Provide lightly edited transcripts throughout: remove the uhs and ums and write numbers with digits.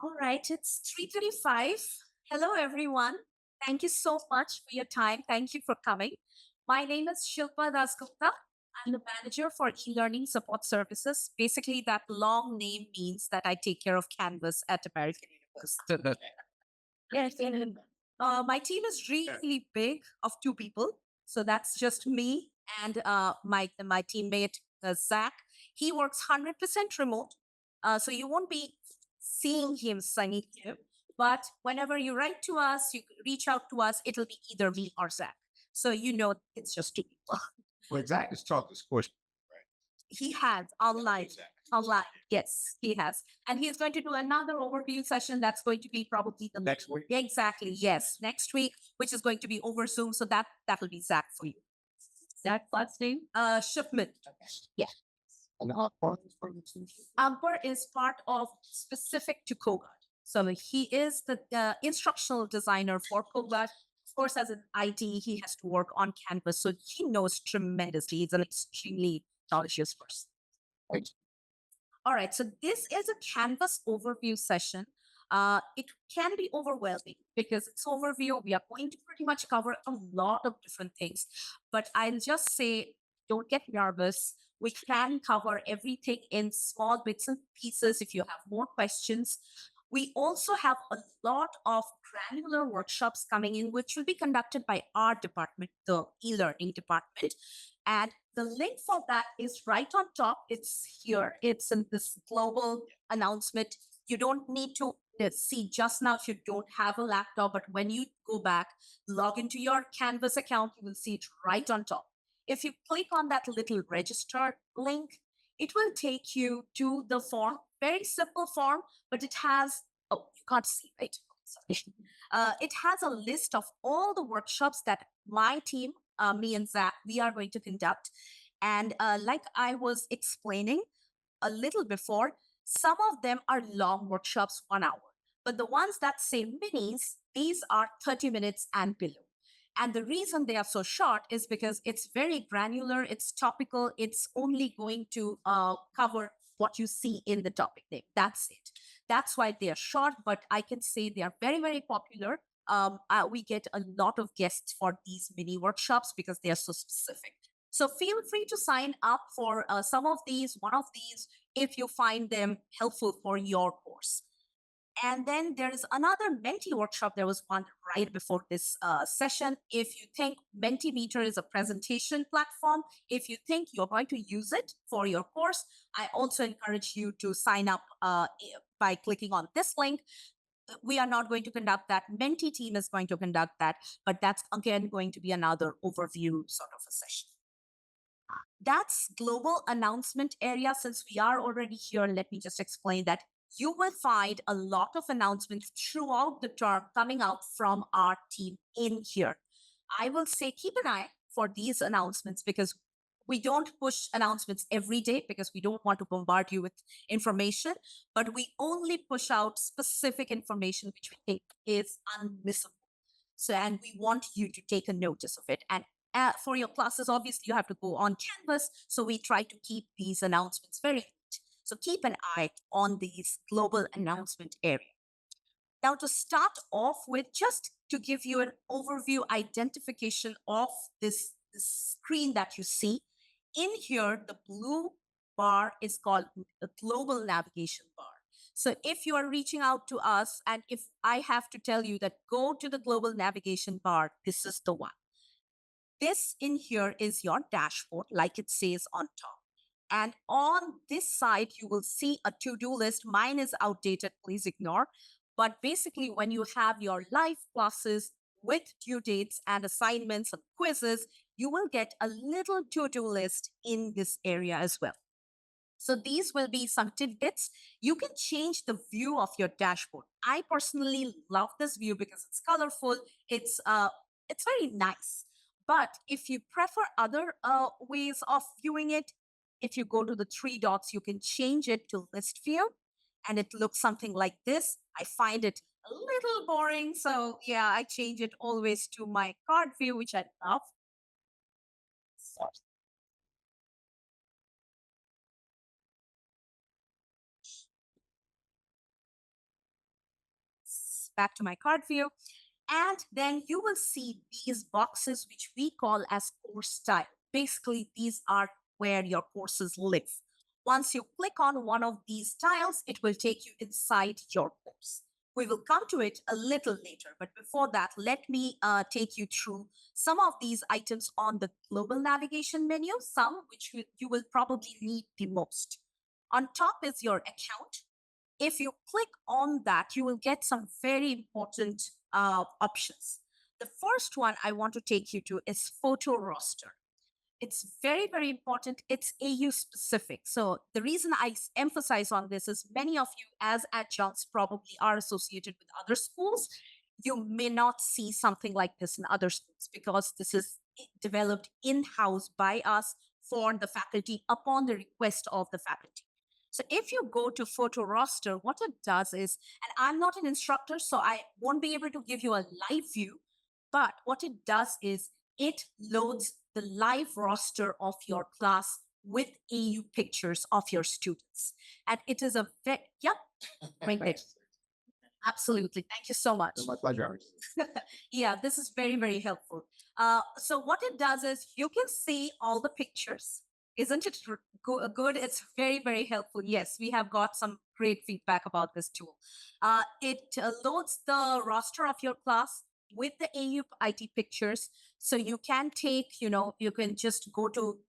All right, it's 3:35. Hello, everyone. Thank you so much for your time. Thank you for coming. My name is Shilpa Dasgupta. I'm the manager for e-learning support services. Basically, that long name means that I take care of Canvas at American University. Yes, and my team is really big of two people. So that's just me and my teammate Zach. He works 100% remote, so you won't be seeing him signing him. But whenever you write to us, you reach out to us, it'll be either me or Zach. So you know it's just two people. Well, Zach has taught this course. He has online. Online. Yes, he has. And he's going to do another overview session that's going to be probably the Next week? Exactly. Yes. Next week, which is going to be over Zoom. So that will be Zach for you. Zach, last name? Shipment. Yeah. And how far is from the Amber is part of specific to Kogart. So he is the instructional designer for Kogart. Of course, as an IT, he has to work on Canvas. So he knows tremendously. He's an extremely knowledgeable person. Right. All right, so this is a Canvas overview session. It can be overwhelming because it's overview. We are going to pretty much cover a lot of different things, but I'll just say, don't get nervous. We can cover everything in small bits and pieces if you have more questions. We also have a lot of granular workshops coming in, which will be conducted by our department, the e-learning department. And the link for that is right on top. It's here. It's in this global announcement. You don't need to see just now if you don't have a laptop, but when you go back, log into your Canvas account, you will see it right on top. If you click on that little register link, it will take you to the form. Very simple form, but it has, oh, you can't see, right? Sorry. It has a list of all the workshops that my team, me and Zach, we are going to conduct. And like I was explaining a little before, some of them are long workshops, 1 hour. But the ones that say minis, these are 30 minutes and below. And the reason they are so short is because it's very granular, it's topical, it's only going to cover what you see in the topic name. That's it. That's why they are short, but I can say they are very, very popular. We get a lot of guests for these mini workshops because they are so specific. So feel free to sign up for some of these, one of these, if you find them helpful for your course. And then there is another Menti workshop. There was one right before this session. If you think Mentimeter is a presentation platform, if you think you're going to use it for your course, I also encourage you to sign up by clicking on this link. We are not going to conduct that. Menti team is going to conduct that, but that's again going to be another overview sort of a session. That's global announcement area. Since we are already here, let me just explain that you will find a lot of announcements throughout the term coming out from our team in here. I will say keep an eye for these announcements because we don't push announcements every day because we don't want to bombard you with information, but we only push out specific information which we think is unmissable. So, and we want you to take a notice of it. And for your classes, obviously, you have to go on Canvas. So we try to keep these announcements very neat. So keep an eye on these global announcement area. Now, to start off with, just to give you an overview identification of this screen that you see, in here, the blue bar is called the global navigation bar. So if you are reaching out to us, and if I have to tell you that go to the global navigation bar, this is the one. This in here is your dashboard, like it says on top. And on this side, you will see a to-do list. Mine is outdated, please ignore. But basically, when you have your live classes with due dates and assignments and quizzes, you will get a little to-do list in this area as well. So these will be some tidbits. You can change the view of your dashboard. I personally love this view because it's colorful. It's very nice. But if you prefer other ways of viewing it, if you go to the three dots, you can change it to list view and it looks something like this. I find it a little boring. So yeah, I change it always to my card view, which I love. back to my card view. And then you will see these boxes, which we call as course style. Basically, these are where your courses live. Once you click on one of these tiles, it will take you inside your course. We will come to it a little later, but before that, let me take you through some of these items on the global navigation menu, some which you will probably need the most. On top is your account. If you click on that, you will get some very important options. The first one I want to take you to is photo roster. It's very, very important. It's AU specific. So the reason I emphasize on this is many of you as adjuncts probably are associated with other schools. You may not see something like this in other schools because this is developed in-house by us for the faculty upon the request of the faculty. So if you go to photo roster, what it does is, and I'm not an instructor, so I won't be able to give you a live view, but what it does is it loads the live roster of your class with AU pictures of your students. And it is a very, yep, right there. Absolutely. Thank you so much. It's my pleasure. Yeah, this is very, very helpful. So what it does is you can see all the pictures. Isn't it good? It's very, very helpful. Yes, we have got some great feedback about this tool. It loads the roster of your class with the AU IT pictures. So you can take, you can just go to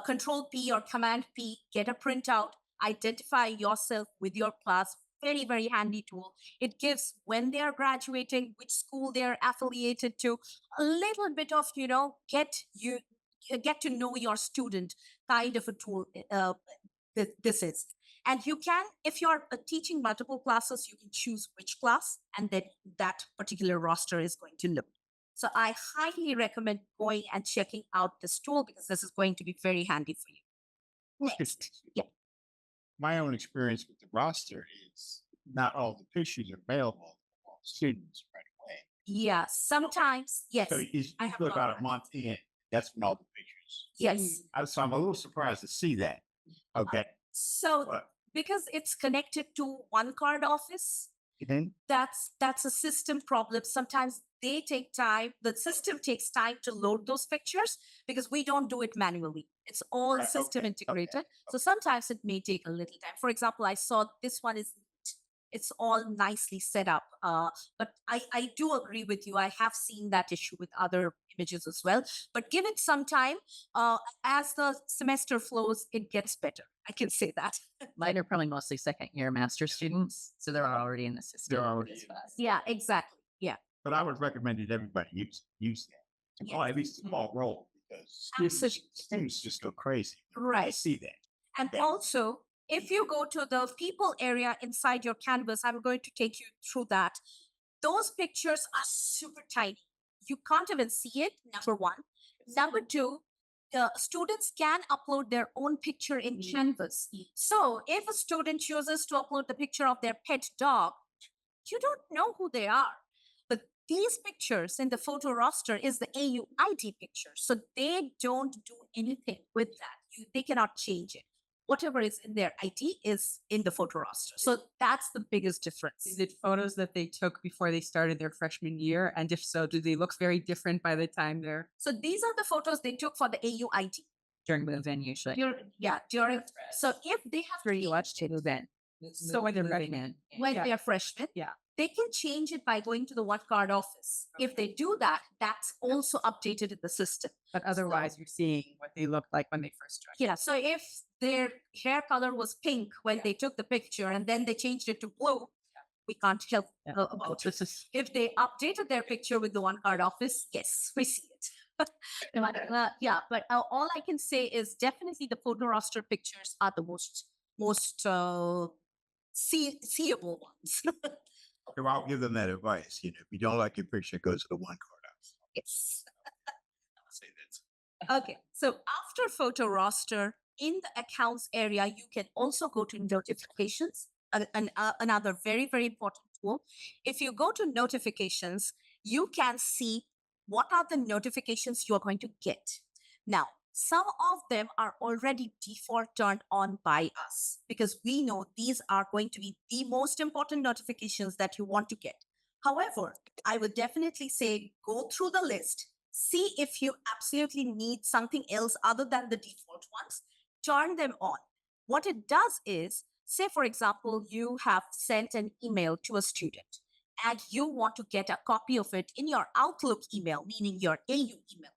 Control P or Command P, get a printout, identify yourself with your class. Very, very handy tool. It gives when they are graduating, which school they're affiliated to, a little bit of, get to know your student kind of a tool. This is. And you can, if you're teaching multiple classes, you can choose which class, and then that particular roster is going to load. So I highly recommend going and checking out this tool because this is going to be very handy for you. Next. Yeah. My own experience with the roster is not all the pictures are available to all students right away. Yeah, sometimes, yes. So it's I have usually about a got month in. That's when all the pictures. Yes. So I'm a little surprised to see that. Okay. So But because it's connected to one card office, then that's a system problem. Sometimes they take time. The system takes time to load those pictures because we don't do it manually. It's all Right, system okay, integrated. So sometimes it may take a little time. For example, I saw this one is neat. It's all nicely set up. But I do agree with you. I have seen that issue with other images as well. But give it some time. As the semester flows, it gets better. I can say that. Mine are probably mostly second year master students, so they're already in the system. they're already as in. fast. Yeah, exactly. Yeah. But I would recommend that everybody use that. Yes. Well, at least a small role because Absolutely. students just go crazy. I Right. see that. And also, if you go to the people area inside your canvas, I'm going to take you through that. Those pictures are super tiny. You can't even see it, number one. Number two, the students can upload their own picture in Canvas. So if a student chooses to upload the picture of their pet dog, you don't know who they are. But these pictures in the photo roster is the AU ID picture. So they don't do anything with that. They cannot change it. Whatever is in their ID is in the photo roster. So that's the biggest difference. Is it photos that they took before they started their freshman year? And if so, do they look very different by the time they're So these are the photos they took for the AU ID. during the event usually? During. So if they have After you watch the event. So when they're pregnant. when they are freshmen, Yeah. they can change it by going to the one card office. If they do that, that's also updated in the system. But otherwise you're seeing what they look like when they first joined. Yeah. So if their hair color was pink when they took the picture and then they changed it to blue, we can't help Yeah. about it. This is If they updated their picture with the one card office, yes, we see it. Yeah, but all I can say is definitely the photo roster pictures are the most seeable ones. Okay, well, I'll give them that advice. If you don't like your picture, go to the one card office. Yes. I'll say that. Okay, so after photo roster, in the accounts area, you can also go to notifications, another very, very important tool. If you go to notifications, you can see what are the notifications you are going to get. Now, some of them are already default turned on by us because we know these are going to be the most important notifications that you want to get. However, I would definitely say go through the list, see if you absolutely need something else other than the default ones, turn them on. What it does is, say, for example, you have sent an email to a student and you want to get a copy of it in your Outlook email, meaning your AU email.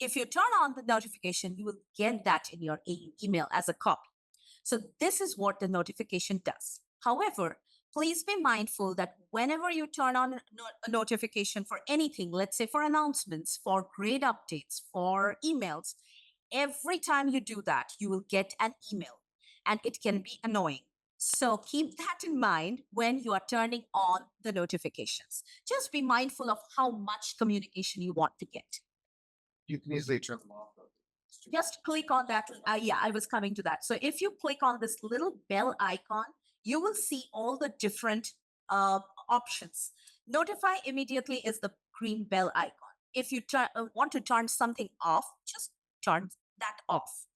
If you turn on the notification, you will get that in your AU email as a copy. So this is what the notification does. However, please be mindful that whenever you turn on a notification for anything, let's say for announcements, for grade updates, for emails, every time you do that, you will get an email and it can be annoying. So keep that in mind when you are turning on the notifications. Just be mindful of how much communication you want to get. You can easily turn them off. Though. Just click on that. Yeah, I was coming to that. So if you click on this little bell icon, you will see all the different uh, options. Notify immediately is the green bell icon. If you want to turn something off, just turn that off.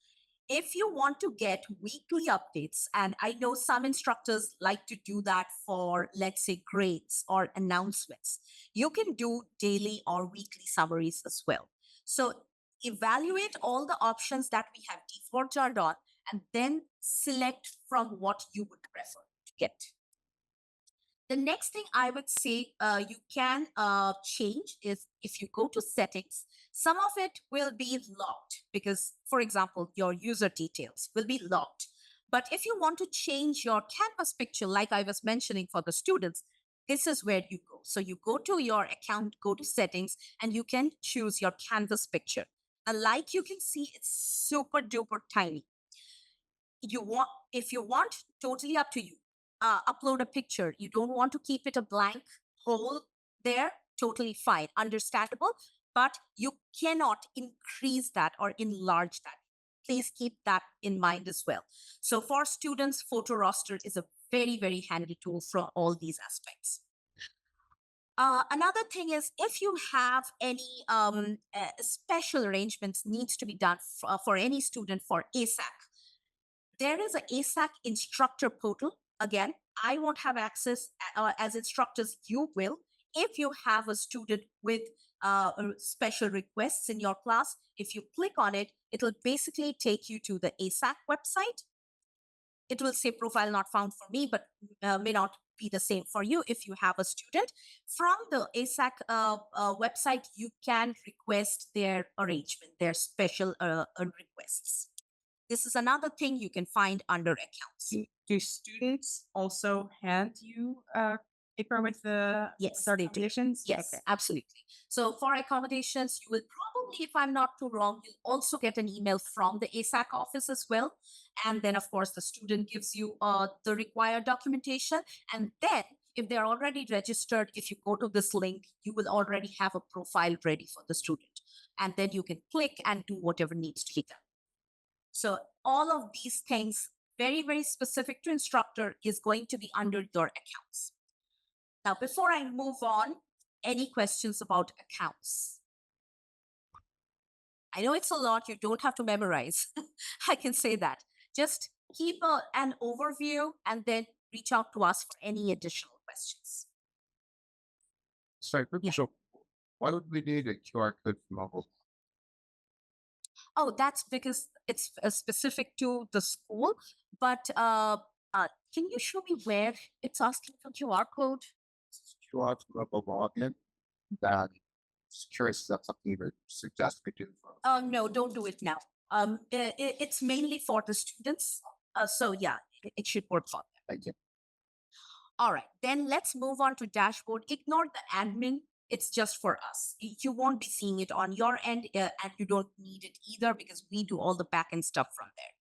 If you want to get weekly updates, and I know some instructors like to do that for, let's say, grades or announcements, you can do daily or weekly summaries as well. So evaluate all the options that we have default turned on and then select from what you would prefer to get. The next thing I would say you can change is if you go to settings, some of it will be locked because, for example, your user details will be locked. But if you want to change your canvas picture, like I was mentioning for the students, this is where you go. So you go to your account, go to settings, and you can choose your canvas picture. And like you can see, it's super duper tiny. You want, if you want, totally up to you. Upload a picture, you don't want to keep it a blank hole there, totally fine, understandable, but you cannot increase that or enlarge that. Please keep that in mind as well. So for students, photo roster is a very, very handy tool for all these aspects. Another thing is if you have any special arrangements needs to be done for any student for ASAC, there is a ASAC instructor portal. Again, I won't have access as instructors, you will. If you have a student with special requests in your class, if you click on it, it'll basically take you to the ASAC website. It will say profile not found for me, but may not be the same for you if you have a student. From the ASAC website, you can request their arrangement, their special requests. This is another thing you can find under accounts. Do students also hand you paper with the Yes, their they do. accommodations? Yes, Okay. absolutely. So for accommodations, you will probably, if I'm not too wrong, you'll also get an email from the ASAC office as well. And then, of course, the student gives you the required documentation. And then, if they're already registered, if you go to this link, you will already have a profile ready for the student. And then you can click and do whatever needs to be done. So all of these things, very, very specific to instructor, is going to be under your accounts. Now, before I move on, any questions about accounts? I know it's a lot, you don't have to memorize. I can say that. Just keep an overview and then reach out to us for any additional questions. So, Yeah. so why would we need a QR code for mobile? Oh, that's because it's specific to the school. But can you show me where it's asking for QR code? QR for mobile login. That just curious if that's something you would suggest we do. No, don't do it now. It's mainly for the students. So yeah, it should work for them. Thank you. All right, then let's move on to dashboard. Ignore the admin. It's just for us. You won't be seeing it on your end, and you don't need it either because we do all the backend stuff from there.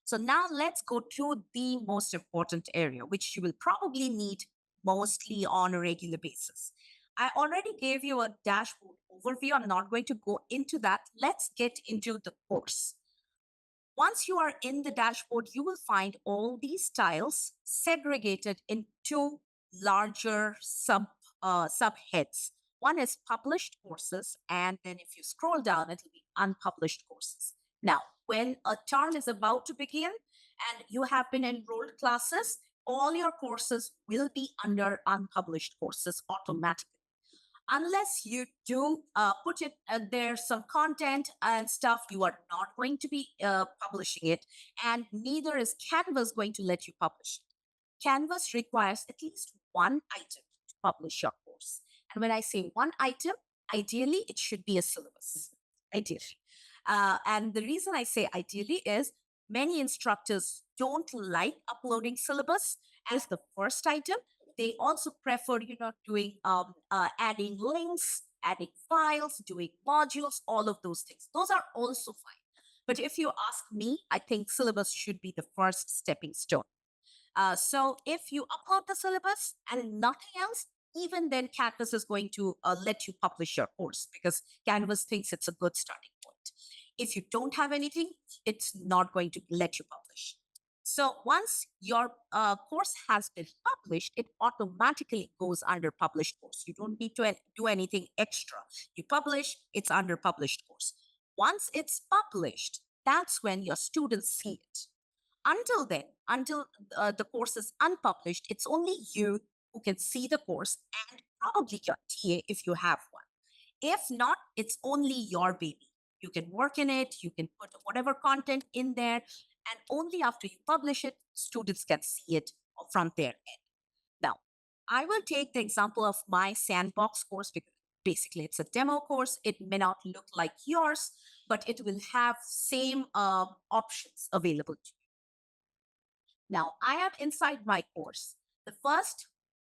So now let's go to the most important area, which you will probably need mostly on a regular basis. I already gave you a dashboard overview. I'm not going to go into that. Let's get into the course. Once you are in the dashboard, you will find all these tiles segregated into larger subheads. One is published courses, and then if you scroll down, it'll be unpublished courses. Now, when a term is about to begin and you have been enrolled classes, all your courses will be under unpublished courses automatically. Unless you do put it there, some content and stuff, you are not going to be publishing it, and neither is Canvas going to let you publish it. Canvas requires at least one item to publish your course. And when I say one item, ideally it should be a syllabus. Ideally. And the reason I say ideally is many instructors don't like uploading syllabus as the first item. They also prefer, doing adding links, adding files, doing modules, all of those things. Those are also fine. But if you ask me, I think syllabus should be the first stepping stone. So if you upload the syllabus and nothing else, even then Canvas is going to let you publish your course because Canvas thinks it's a good starting point. If you don't have anything, it's not going to let you publish. So once your course has been published, it automatically goes under published course. You don't need to do anything extra. You publish, it's under published course. Once it's published, that's when your students see it. Until then, until the course is unpublished, it's only you who can see the course and probably your TA if you have one. If not, it's only your baby. You can work in it, you can put whatever content in there, and only after you publish it, students can see it from their end. Now, I will take the example of my sandbox course because basically it's a demo course. It may not look like yours, but it will have same options available to you. Now, I am inside my course. The first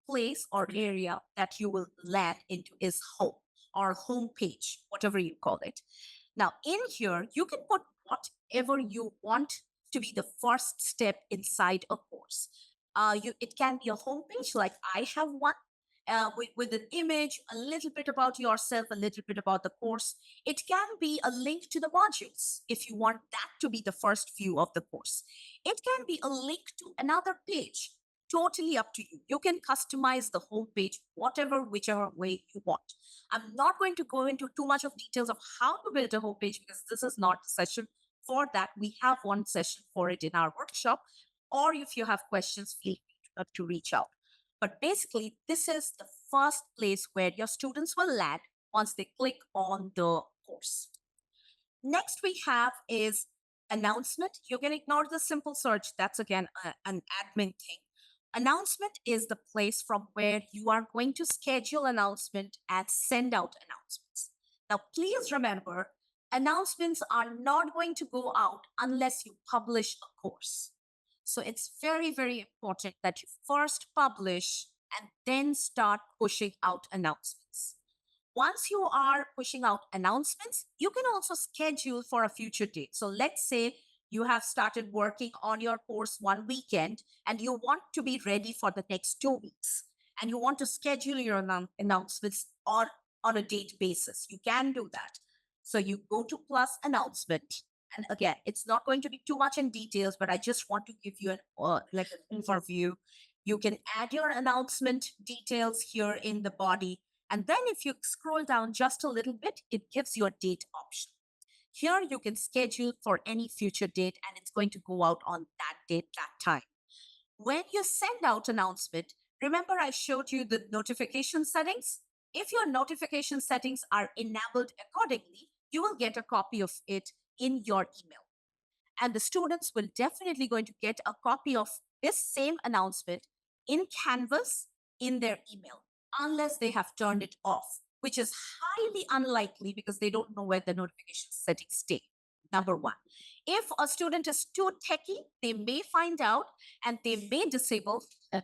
place or area that you will land into is home or home page, whatever you call it. Now, in here, you can put whatever you want to be the first step inside a course. It can be a home page like I have one. With an image, a little bit about yourself, a little bit about the course. It can be a link to the modules if you want that to be the first view of the course. It can be a link to another page. Totally up to you. You can customize the whole page, whichever way you want. I'm not going to go into too much of details of how to build a whole page because this is not the session for that. We have one session for it in our workshop. Or if you have questions, feel free to reach out. But basically, this is the first place where your students will land once they click on the course. Next we have is announcement. You can ignore the simple search. That's again an admin thing. Announcement is the place from where you are going to schedule announcement and send out announcements. Now, please remember, announcements are not going to go out unless you publish a course. So it's very, very important that you first publish and then start pushing out announcements. Once you are pushing out announcements, you can also schedule for a future date. So let's say you have started working on your course one weekend and you want to be ready for the next 2 weeks and you want to schedule your announcements on a date basis. You can do that. So you go to plus announcement. And again, it's not going to be too much in details, but I just want to give you an like an overview. You can add your announcement details here in the body. And then if you scroll down just a little bit, it gives you a date option. Here you can schedule for any future date and it's going to go out on that date, that time. When you send out announcement, remember I showed you the notification settings? If your notification settings are enabled accordingly, you will get a copy of it in your email. And the students will definitely going to get a copy of this same announcement in Canvas in their email, unless they have turned it off, which is highly unlikely because they don't know where the notification settings stay. Number one. If a student is too techy, they may find out and they may disable and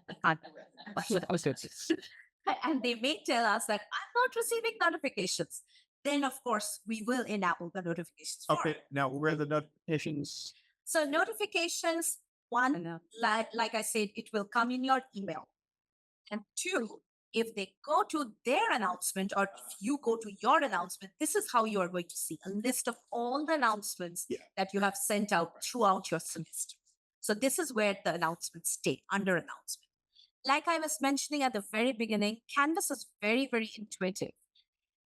they may tell us that I'm not receiving notifications. Then, of course, we will enable the notifications. for Okay, it. now where are the notifications? So notifications, one, like I said, it will come in your email. And two, if they go to their announcement or if you go to your announcement, this is how you are going to see a list of all the announcements Yeah. that you have sent out throughout your semester. So this is where the announcements stay under announcement. Like I was mentioning at the very beginning, Canvas is very, very intuitive.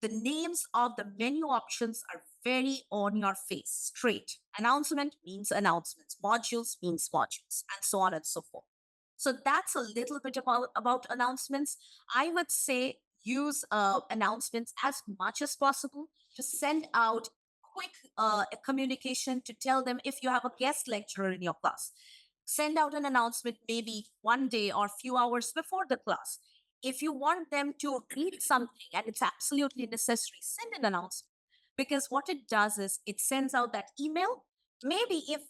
The names of the menu options are very on your face, straight. Announcement means announcements, modules means modules, and so on and so forth. So that's a little bit about announcements. I would say use announcements as much as possible to send out quick communication to tell them if you have a guest lecturer in your class. Send out an announcement maybe one day or few hours before the class. If you want them to read something and it's absolutely necessary, send an announcement. Because what it does is it sends out that email. Maybe if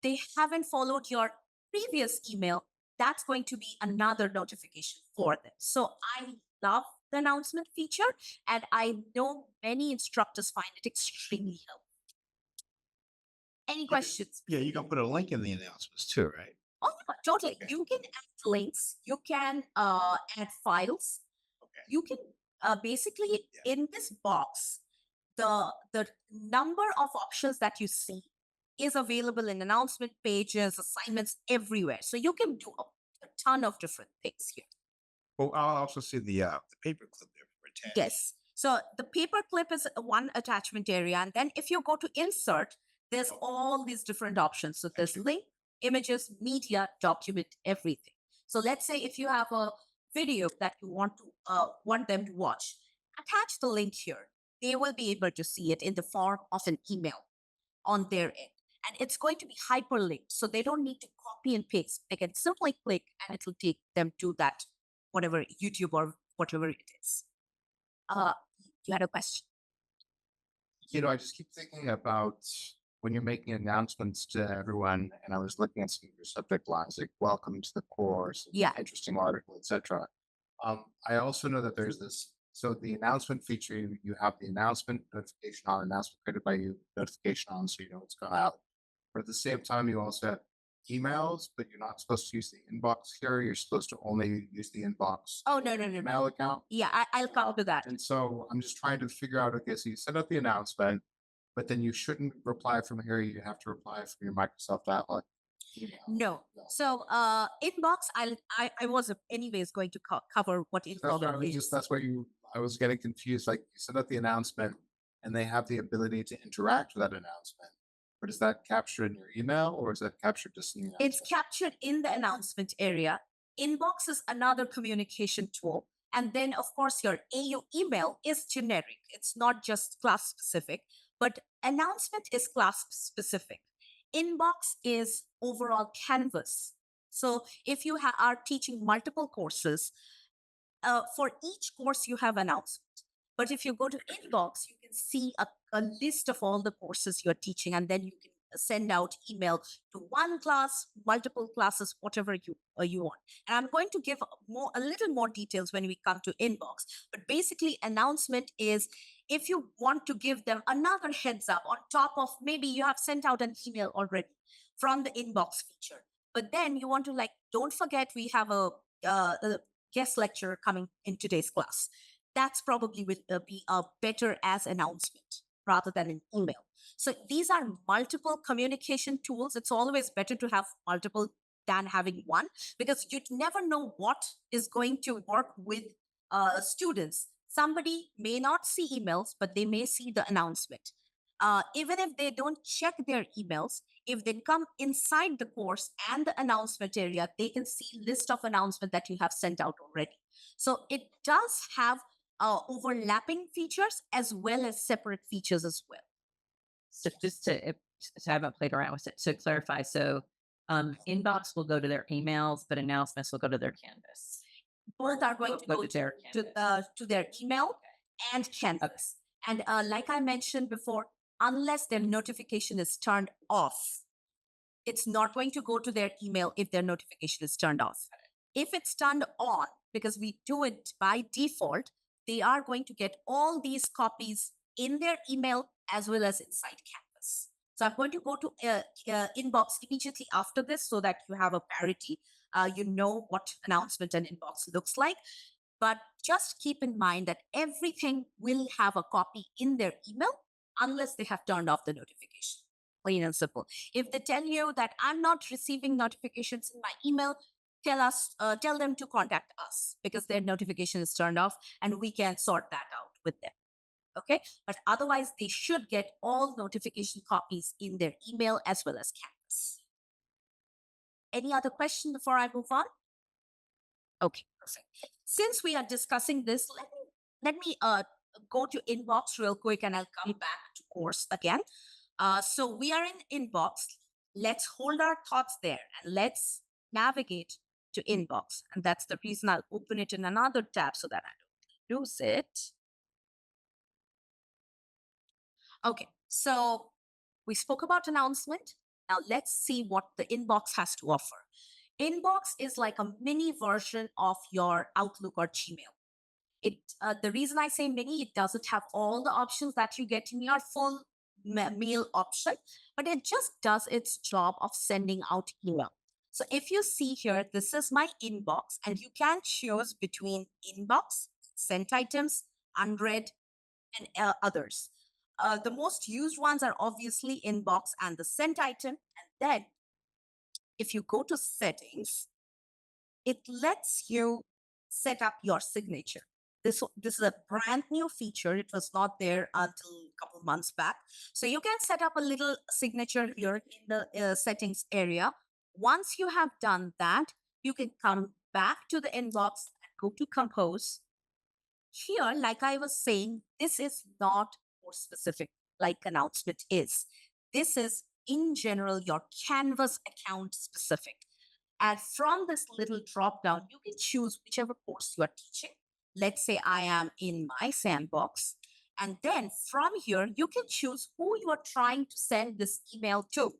they haven't followed your previous email, that's going to be another notification for them. So I love the announcement feature, and I know many instructors find it extremely helpful. Any You can- questions? Yeah, you can put a link in the announcements too, right? Oh, yeah, totally. Okay. You can add links, you can add files, Okay. you can basically Yeah. in this box, the number of options that you see is available in announcement pages, assignments everywhere. So you can do a ton of different things here. Well, I'll also see the paperclip there for attach. Yes. So the paperclip is one attachment area. And then if you go to insert, there's all these different options. So there's you. link, images, media, document, everything. So let's say if you have a video that you want them to watch, attach the link here. They will be able to see it in the form of an email on their end. And it's going to be hyperlinked. So they don't need to copy and paste. They can simply click and it will take them to that, whatever YouTube or whatever it is. You had a question. I just keep thinking about when you're making announcements to everyone, and I was looking at some of your subject lines, like welcome to the course, Yeah. interesting article, etc. I also know that there's this. So the announcement feature, you have the announcement notification on, announcement created by you, notification on, so you know what's going out. But at the same time, you also have emails, but you're not supposed to use the inbox here. You're supposed to only use the inbox Oh, no. email account. Yeah, I'll come to that. And so I'm just trying to figure out, okay, so you send out the announcement, but then you shouldn't reply from here. You have to reply from your Microsoft Outlook email. No. So inbox, I was anyways going to cover what That's inbox where I was is. just, that's where I was getting confused. Like you send out the announcement and they have the ability to interact with that announcement. But is that captured in your email or is that captured just in the It's announcement? captured in the announcement area. Inbox is another communication tool. And then, of course, your AU email is generic. It's not just class specific, but announcement is class specific. Inbox is overall canvas. So if you are teaching multiple courses, for each course you have announcement. But if you go to inbox, you can see a list of all the courses you're teaching, and then you can send out email to one class, multiple classes, whatever you want. And I'm going to give a little more details when we come to inbox. But basically, announcement is if you want to give them another heads up on top of maybe you have sent out an email already from the inbox feature, but then you want to don't forget we have a guest lecturer coming in today's class. That's probably will be a better as announcement rather than an email. So these are multiple communication tools. It's always better to have multiple than having one because you never know what is going to work with students. Somebody may not see emails, but they may see the announcement. Even if they don't check their emails, if they come inside the course and the announcement area, they can see list of announcement that you have sent out already. So it does have overlapping features as well as separate features as well. So just so I haven't played around with it. To clarify, so inbox will go to their emails, but announcements will go to their canvas. Both are going to Go go to their to their email and canvas. And like I mentioned before, unless their notification is turned off, it's not going to go to their email if their notification is turned off. If it's turned on, because we do it by default, they are going to get all these copies in their email as well as inside Canvas. So I'm going to go to inbox immediately after this so that you have a parity. You know what announcement and inbox looks like. But just keep in mind that everything will have a copy in their email unless they have turned off the notification. Plain and simple. If they tell you that I'm not receiving notifications in my email, tell them to contact us because their notification is turned off and we can sort that out with them. Okay, but otherwise they should get all notification copies in their email as well as Canvas. Any other question before I move on? Okay, perfect. Since we are discussing this, let me go to inbox real quick, and I'll come back to course again. So we are in inbox. Let's hold our thoughts there and let's navigate to inbox. And that's the reason I'll open it in another tab so that I don't lose it. Okay, so we spoke about announcement. Now let's see what the inbox has to offer. Inbox is like a mini version of your Outlook or Gmail. The reason I say mini, it doesn't have all the options that you get in your full mail option, but it just does its job of sending out email. So if you see here, this is my inbox, and you can choose between inbox, sent items, unread, and others. The most used ones are obviously inbox and the sent item. And then if you go to settings, it lets you set up your signature. This is a brand new feature. It was not there until a couple months back. So you can set up a little signature here in the settings area. Once you have done that, you can come back to the inbox and go to compose. Here, like I was saying, this is not more specific like announcement is. This is in general your Canvas account specific. And from this little drop down, you can choose whichever course you are teaching. Let's say I am in my sandbox. And then from here, you can choose who you are trying to send this email to.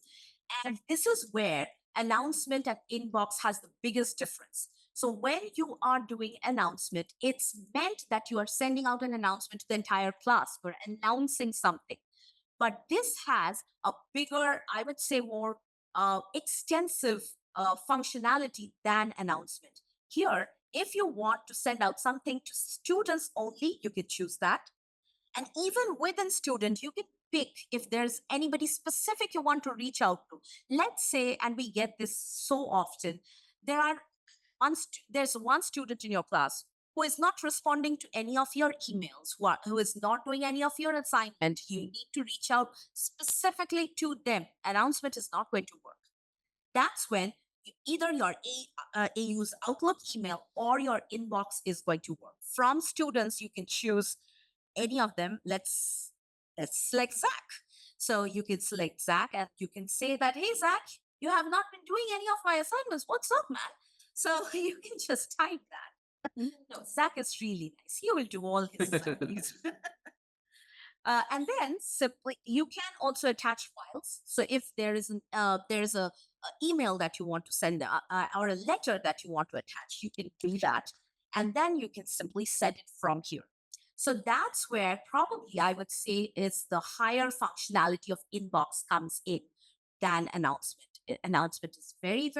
And this is where announcement and inbox has the biggest difference. So when you are doing announcement, it's meant that you are sending out an announcement to the entire class. We're announcing something. But this has a bigger, I would say more extensive functionality than announcement. Here, if you want to send out something to students only, you can choose that. And even within student, you can pick if there's anybody specific you want to reach out to. Let's say, and we get this so often, there's one student in your class who is not responding to any of your emails, who is not doing any of your assignment. You need to reach out specifically to them. Announcement is not going to work. That's when either your AU's Outlook email or your inbox is going to work. From students, you can choose any of them. Let's select Zach. So you can select Zach and you can say that, hey Zach, you have not been doing any of my assignments. What's up, man? So you can just type that. No, Zach is really nice. He will do all his assignments. And then simply you can also attach files. So if there's a email that you want to send or a letter that you want to attach, you can do that, and then you can simply set it from here. So that's where probably I would say is the higher functionality of inbox comes in than announcement. Announcement is very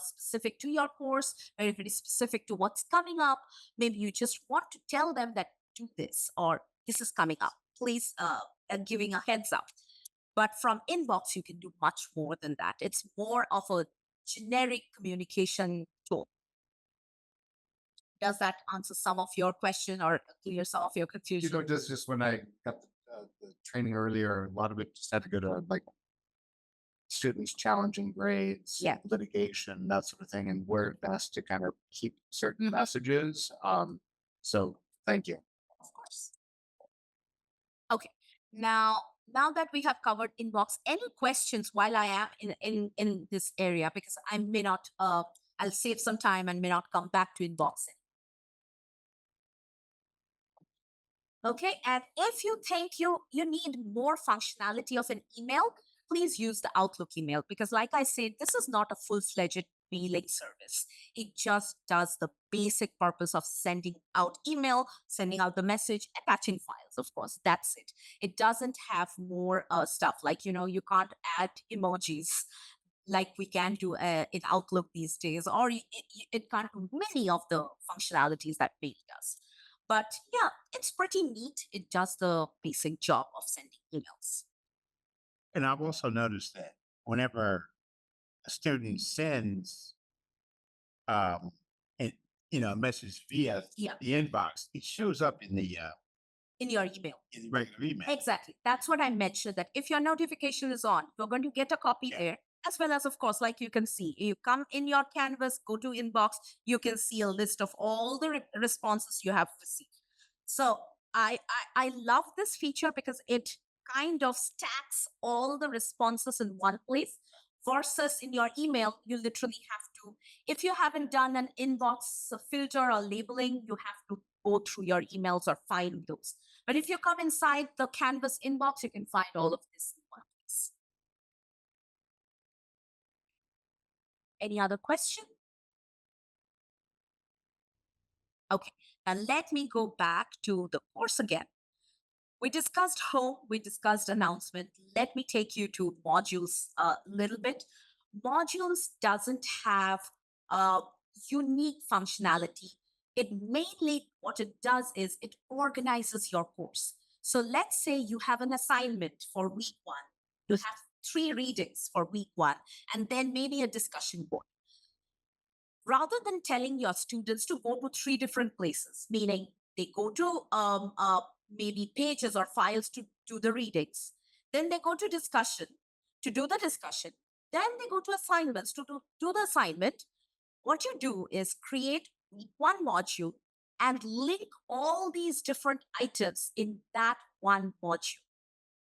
specific to your course, very specific to what's coming up. Maybe you just want to tell them that do this or this is coming up. Please giving a heads up. But from inbox, you can do much more than that. It's more of a generic communication tool. Does that answer some of your question or clear some of your confusion? Just when I got the training earlier, a lot of it just had to go to like students challenging grades, Yeah. litigation, that sort of thing, and where best to kind of keep certain messages. So thank you. Of course. Okay. Now that we have covered inbox, any questions while I am in this area, because I may not I'll save some time and may not come back to inboxing. Okay, and if you think you need more functionality of an email, please use the Outlook email, because like I said, this is not a full-fledged mailing service. It just does the basic purpose of sending out email, sending out the message, attaching files, of course, that's it. It doesn't have more stuff like, you can't add emojis like we can do in Outlook these days, or it can't do many of the functionalities that mail does. But yeah, it's pretty neat. It does the basic job of sending emails. And I've also noticed that whenever a student sends um and a message via Yeah. the inbox, it shows up in the In your email. in the regular email. Exactly. That's what I mentioned, that if your notification is on, you're going to get a copy Yeah. there. As well as, of course, like you can see, you come in your Canvas, go to inbox, you can see a list of all the responses you have received. So I love this feature because it kind of stacks all the responses in one place versus in your email, you literally have to, if you haven't done an inbox filter or labeling, you have to go through your emails or find those. But if you come inside the Canvas inbox, you can find all of this in one place. Any other question? Okay, now let me go back to the course again. We discussed home, we discussed announcement. Let me take you to modules a little bit. Modules doesn't have a unique functionality. It mainly, what it does is it organizes your course. So let's say you have an assignment for week one. You have 3 readings for week one, and then maybe a discussion board. Rather than telling your students to go to 3 different places, meaning they go to maybe pages or files to do the readings, then they go to discussion to do the discussion, then they go to assignments to do the assignment. What you do is create one module and link all these different items in that one module.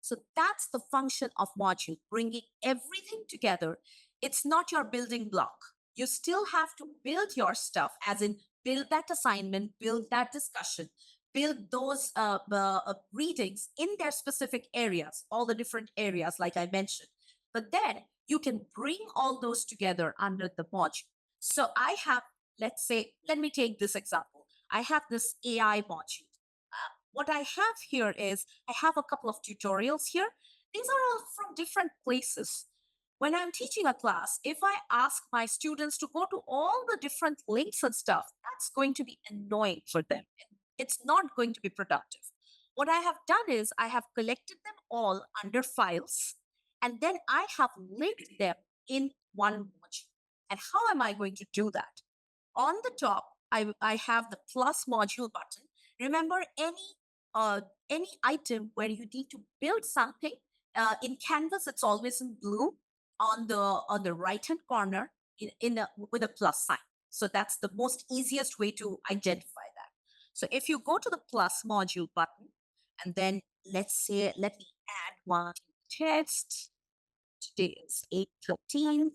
So that's the function of module, bringing everything together. It's not your building block. You still have to build your stuff, as in build that assignment, build that discussion, build those readings in their specific areas, all the different areas, like I mentioned. But then you can bring all those together under the module. So I have, let's say, let me take this example. I have this AI module. What I have here is I have a couple of tutorials here. These are all from different places. When I'm teaching a class, if I ask my students to go to all the different links and stuff, that's going to be annoying for them. It's not going to be productive. What I have done is I have collected them all under files, and then I have linked them in one module. And how am I going to do that? On the top, I have the plus module button. Remember, any item where you need to build something in Canvas, it's always in blue on the right hand corner with a plus sign. So that's the most easiest way to identify that. So if you go to the plus module button, and then let's say, let me add one test. Today is 8:13.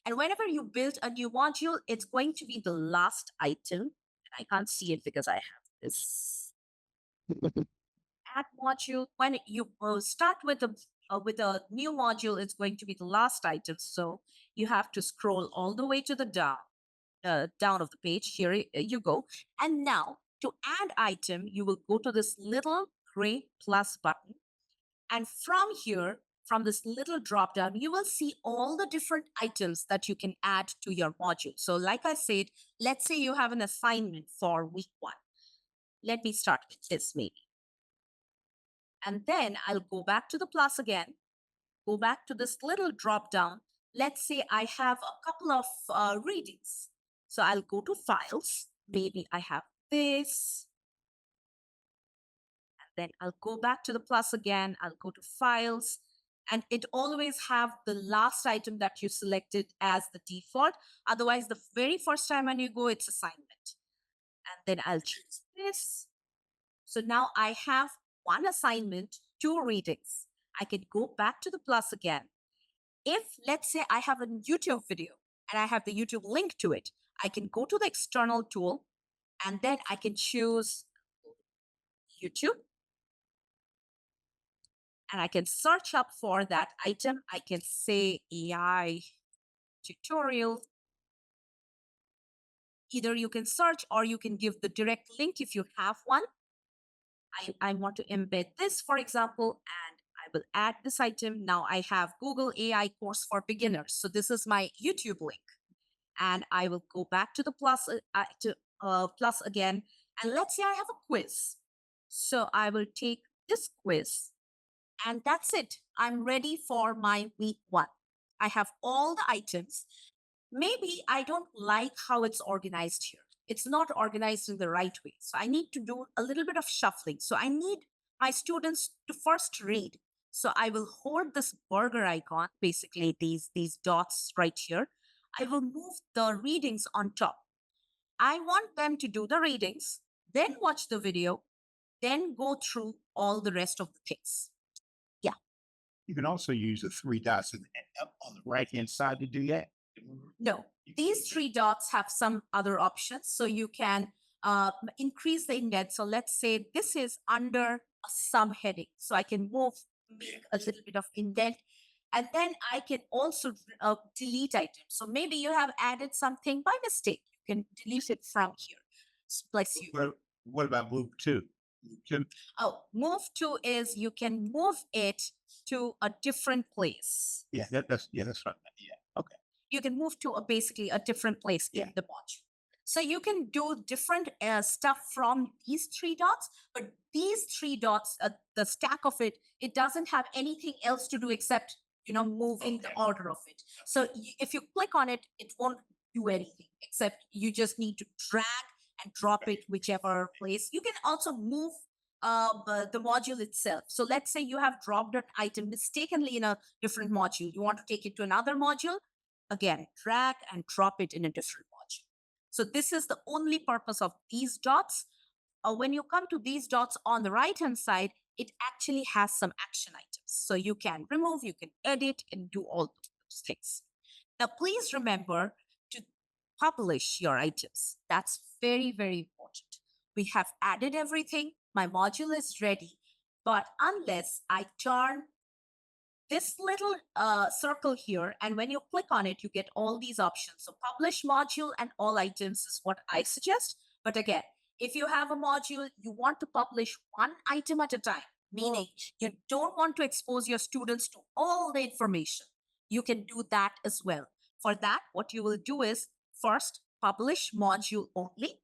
And whenever you build a new module, it's going to be the last item. I can't see it because I have this add module. When you start with a new module, it's going to be the last item. So you have to scroll all the way to the down of the page. Here you go. And now to add item, you will go to this little gray plus button. And from here, from this little drop down, you will see all the different items that you can add to your module. So like I said, let's say you have an assignment for week one. Let me start with this maybe. And then I'll go back to the plus again, go back to this little drop down. Let's say I have a couple of readings. So I'll go to files. Maybe I have this. And then I'll go back to the plus again. I'll go to files. And it always have the last item that you selected as the default. Otherwise, the very first time when you go, it's assignment. And then I'll choose this. So now I have one assignment, 2 readings. I can go back to the plus again. If, let's say, I have a YouTube video and I have the YouTube link to it, I can go to the external tool and then I can choose YouTube. And I can search up for that item. I can say AI tutorial. Either you can search or you can give the direct link if you have one. I want to embed this, for example, and I will add this item. Now I have Google AI course for beginners. So this is my YouTube link. And I will go back to the plus again. And let's say I have a quiz. So I will take this quiz. And that's it. I'm ready for my week one. I have all the items. Maybe I don't like how it's organized here. It's not organized in the right way. So I need to do a little bit of shuffling. So I need my students to first read. So I will hold this burger icon, basically these dots right here. I will move the readings on top. I want them to do the readings, then watch the video, then go through all the rest of the things. Yeah. You can also use the three dots up on the right hand side to do that. No, these three dots have some other options. So you can increase the indent. So let's say this is under a subheading. So I can make a little bit of indent. And then I can also delete items. So maybe you have added something by mistake. You can delete it from here. Bless you. What about move two? Oh, move to is you can move it to a different place. Yeah, that's right. Yeah. Okay. You can move to basically a different place in the module. So you can do different stuff from these three dots, but these three dots, the stack of it, it doesn't have anything else to do except, moving the order of it. So if you click on it, it won't do anything except you just need to drag and drop it whichever place. You can also move the module itself. So let's say you have dropped an item mistakenly in a different module. You want to take it to another module. Again, drag and drop it in a different module. So this is the only purpose of these dots. When you come to these dots on the right-hand side, it actually has some action items. So you can remove, you can edit, and do all those things. Now, please remember to publish your items. That's very, very important. We have added everything. My module is ready. But unless I turn this little circle here, and when you click on it, you get all these options. So publish module and all items is what I suggest. But again, if you have a module, you want to publish one item at a time, meaning you don't want to expose your students to all the information. You can do that as well. For that, what you will do is first publish module only,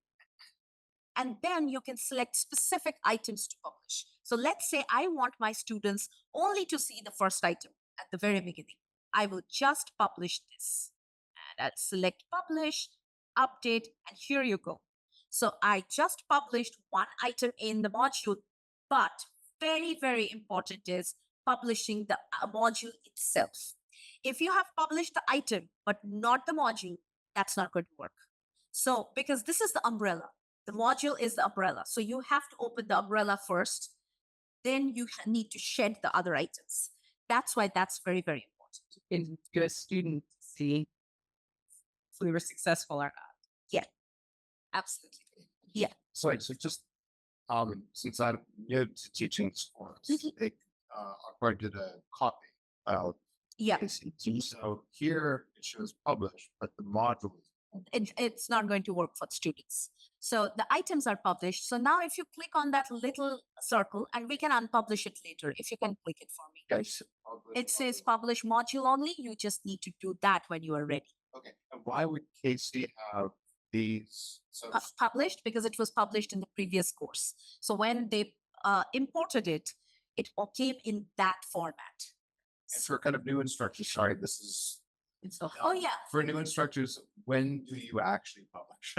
and then you can select specific items to publish. So let's say I want my students only to see the first item at the very beginning. I will just publish this. And I'll select publish, update, and here you go. So I just published one item in the module, but very, very important is publishing the module itself. If you have published the item, but not the module, that's not going to work. So because this is the umbrella, the module is the umbrella. So you have to open the umbrella first, then you need to shed the other items. That's why that's very, very important. And give a student to see if we were successful or not. Yeah, absolutely. Yeah. So just since I'm new to teaching sports, they according to the copy. Yeah. So here it shows publish, but the module It's not going to work for students. So the items are published. So now if you click on that little circle, and we can unpublish it later, if you can click it for me. guys. It says publish module only. You just need to do that when you are ready. Okay. And why would Casey have these? So Published because it was published in the previous course. So when they imported it, it all came in that format. and for kind of new instructors, sorry, this is Oh yeah, for new instructors. When do you actually publish?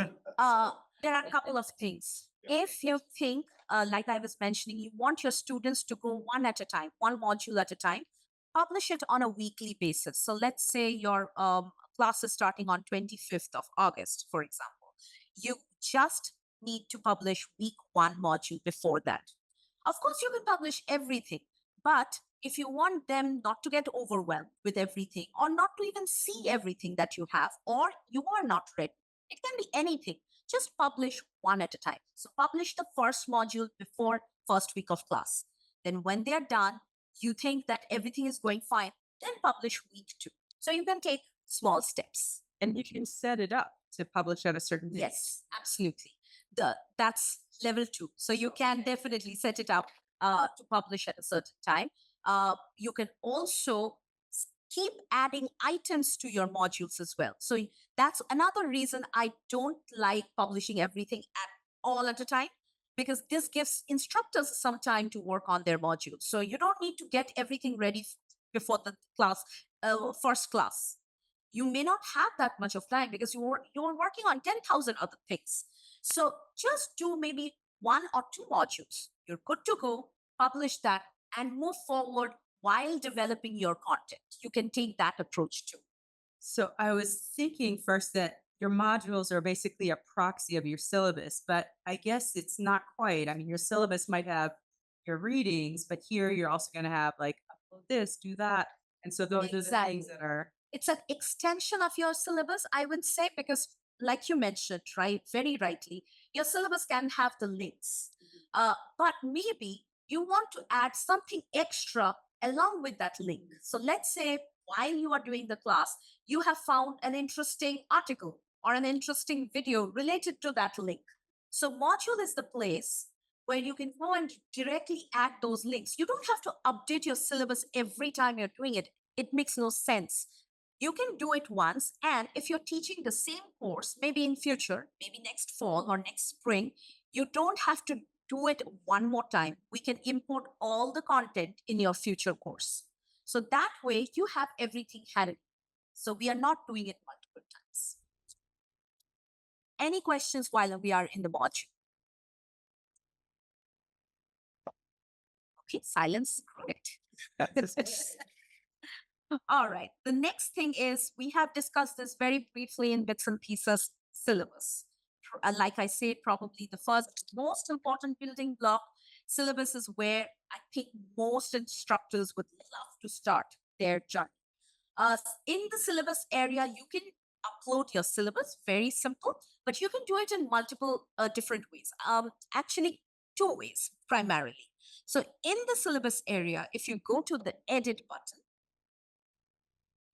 there are a couple of things. If you think, like I was mentioning, you want your students to go one at a time, one module at a time, publish it on a weekly basis. So let's say your class is starting on 25th of August, for example. You just need to publish week one module before that. Of course, you can publish everything, but if you want them not to get overwhelmed with everything or not to even see everything that you have, or you are not ready, it can be anything. Just publish one at a time. So publish the first module before first week of class. Then when they're done, you think that everything is going fine, then publish week two. So you can take small steps. And you can set it up to publish at a certain date. Yes, absolutely. That's level two. So you can definitely set it up to publish at a certain time. You can also keep adding items to your modules as well. So that's another reason I don't like publishing everything at all at a time, because this gives instructors some time to work on their modules. So you don't need to get everything ready before the class, first class. You may not have that much of time because you're working on 10,000 other things. So just do maybe one or two modules. You're good to go, publish that, and move forward while developing your content. You can take that approach too. So I was thinking first that your modules are basically a proxy of your syllabus, but I guess it's not quite. I mean, your syllabus might have your readings, but here you're also going to have like upload this, do that. And so those are the things that are It's an extension of your syllabus, I would say, because like you mentioned, right, very rightly, your syllabus can have the links. But maybe you want to add something extra along with that link. So let's say while you are doing the class, you have found an interesting article or an interesting video related to that link. So module is the place where you can go and directly add those links. You don't have to update your syllabus every time you're doing it. It makes no sense. You can do it once, and if you're teaching the same course, maybe in future, maybe next fall or next spring, you don't have to do it one more time. We can import all the content in your future course. So that way you have everything handy. So we are not doing it multiple times. Any questions while we are in the module? Okay, silence. Great. All right. The next thing is we have discussed this very briefly in bits and pieces syllabus. Like I said, probably the first most important building block syllabus is where I think most instructors would love to start their journey. In the syllabus area, you can upload your syllabus, very simple, but you can do it in multiple different ways. Actually, two ways primarily. So in the syllabus area, if you go to the edit button,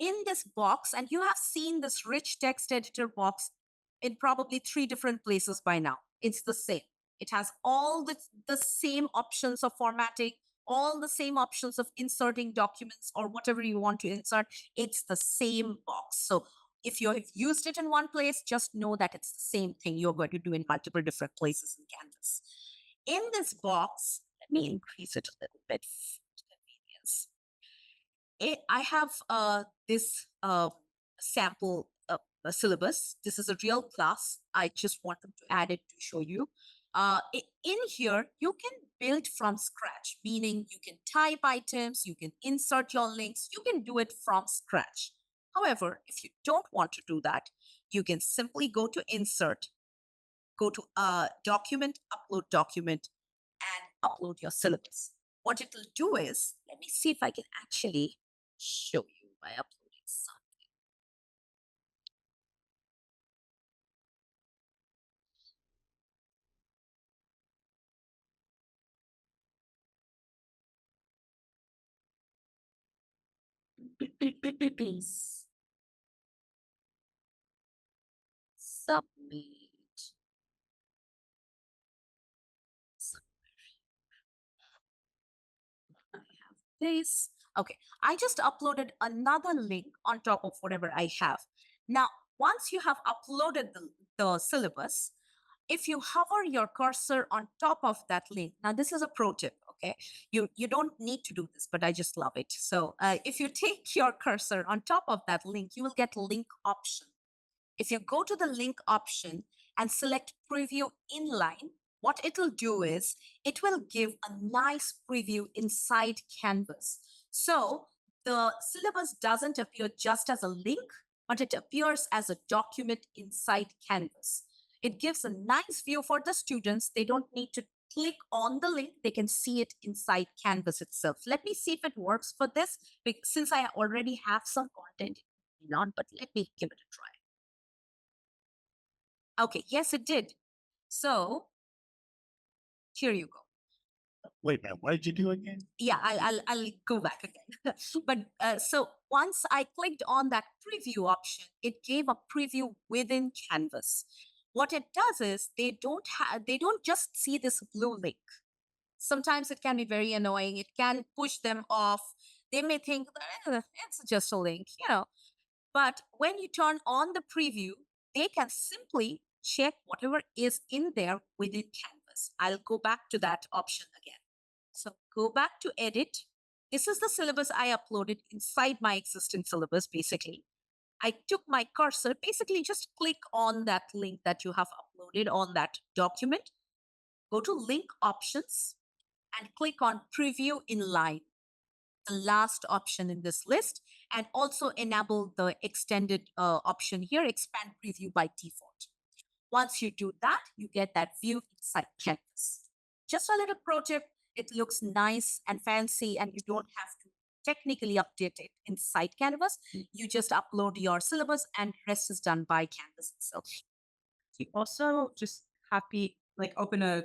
in this box, and you have seen this rich text editor box in probably three different places by now. It's the same. It has all the same options of formatting, all the same options of inserting documents or whatever you want to insert. It's the same box. So if you have used it in one place, just know that it's the same thing you're going to do in multiple different places in Canvas. In this box, let me increase it a little bit for convenience. I have this sample syllabus. This is a real class. I just wanted to add it to show you. In here, you can build from scratch, meaning you can type items, you can insert your links, you can do it from scratch. However, if you don't want to do that, you can simply go to insert, go to document, upload document, and upload your syllabus. What it will do is, let me see if I can actually show you by uploading something. Submit. I have this. Okay, I just uploaded another link on top of whatever I have. Now, once you have uploaded the syllabus, if you hover your cursor on top of that link, now this is a pro tip, okay? You don't need to do this, but I just love it. So if you take your cursor on top of that link, you will get link option. If you go to the link option and select preview inline, what it'll do is it will give a nice preview inside Canvas. So the syllabus doesn't appear just as a link, but it appears as a document inside Canvas. It gives a nice view for the students. They don't need to click on the link. They can see it inside Canvas itself. Let me see if it works for this, since I already have some content. Not, but let me give it a try. Okay, yes, it did. So here you go. Wait a minute, what did you do again? Yeah, I'll go back again. But so once I clicked on that preview option, it gave a preview within Canvas. What it does is they don't just see this blue link. Sometimes it can be very annoying. It can push them off. They may think it's just a link, you know. But when you turn on the preview, they can simply check whatever is in there within Canvas. I'll go back to that option again. So go back to edit. This is the syllabus I uploaded inside my existing syllabus, basically. I took my cursor, basically just click on that link that you have uploaded on that document. Go to link options and click on preview inline. the last option in this list, and also enable the extended option here, expand preview by default. Once you do that, you get that view inside Canvas. Just a little pro tip, it looks nice and fancy, and you don't have to technically update it inside Canvas. You just upload your syllabus, and rest is done by Canvas itself. You also just copy, like open a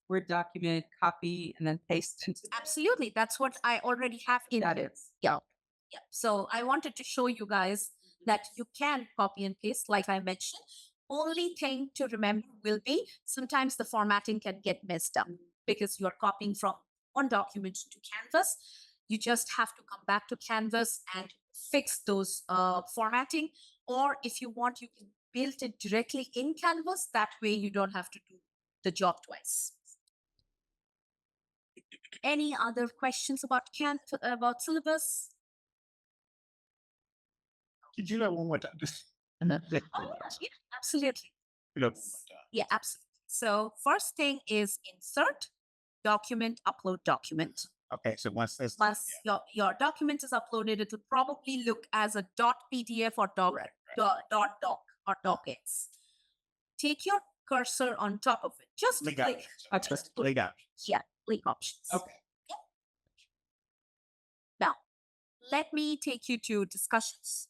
Word document, copy, and then paste into Absolutely. That's what I already have in that here. is. Yeah. Yeah. So I wanted to show you guys that you can copy and paste, like I mentioned. Only thing to remember will be sometimes the formatting can get messed up because you're copying from one document to Canvas. You just have to come back to Canvas and fix those formatting. Or if you want, you can build it directly in Canvas. That way you don't have to do the job twice. Any other questions about about syllabus? Did you know one more time? Oh, yeah, absolutely. You know, Yeah, absolutely. So first thing is insert document, upload document. okay, so once this, Once your document is uploaded, it will probably look as a .pdf or .doc or docx. Take your cursor on top of it. Just link out, click. just link out. Yeah, link options. Okay. Now, let me take you to discussions.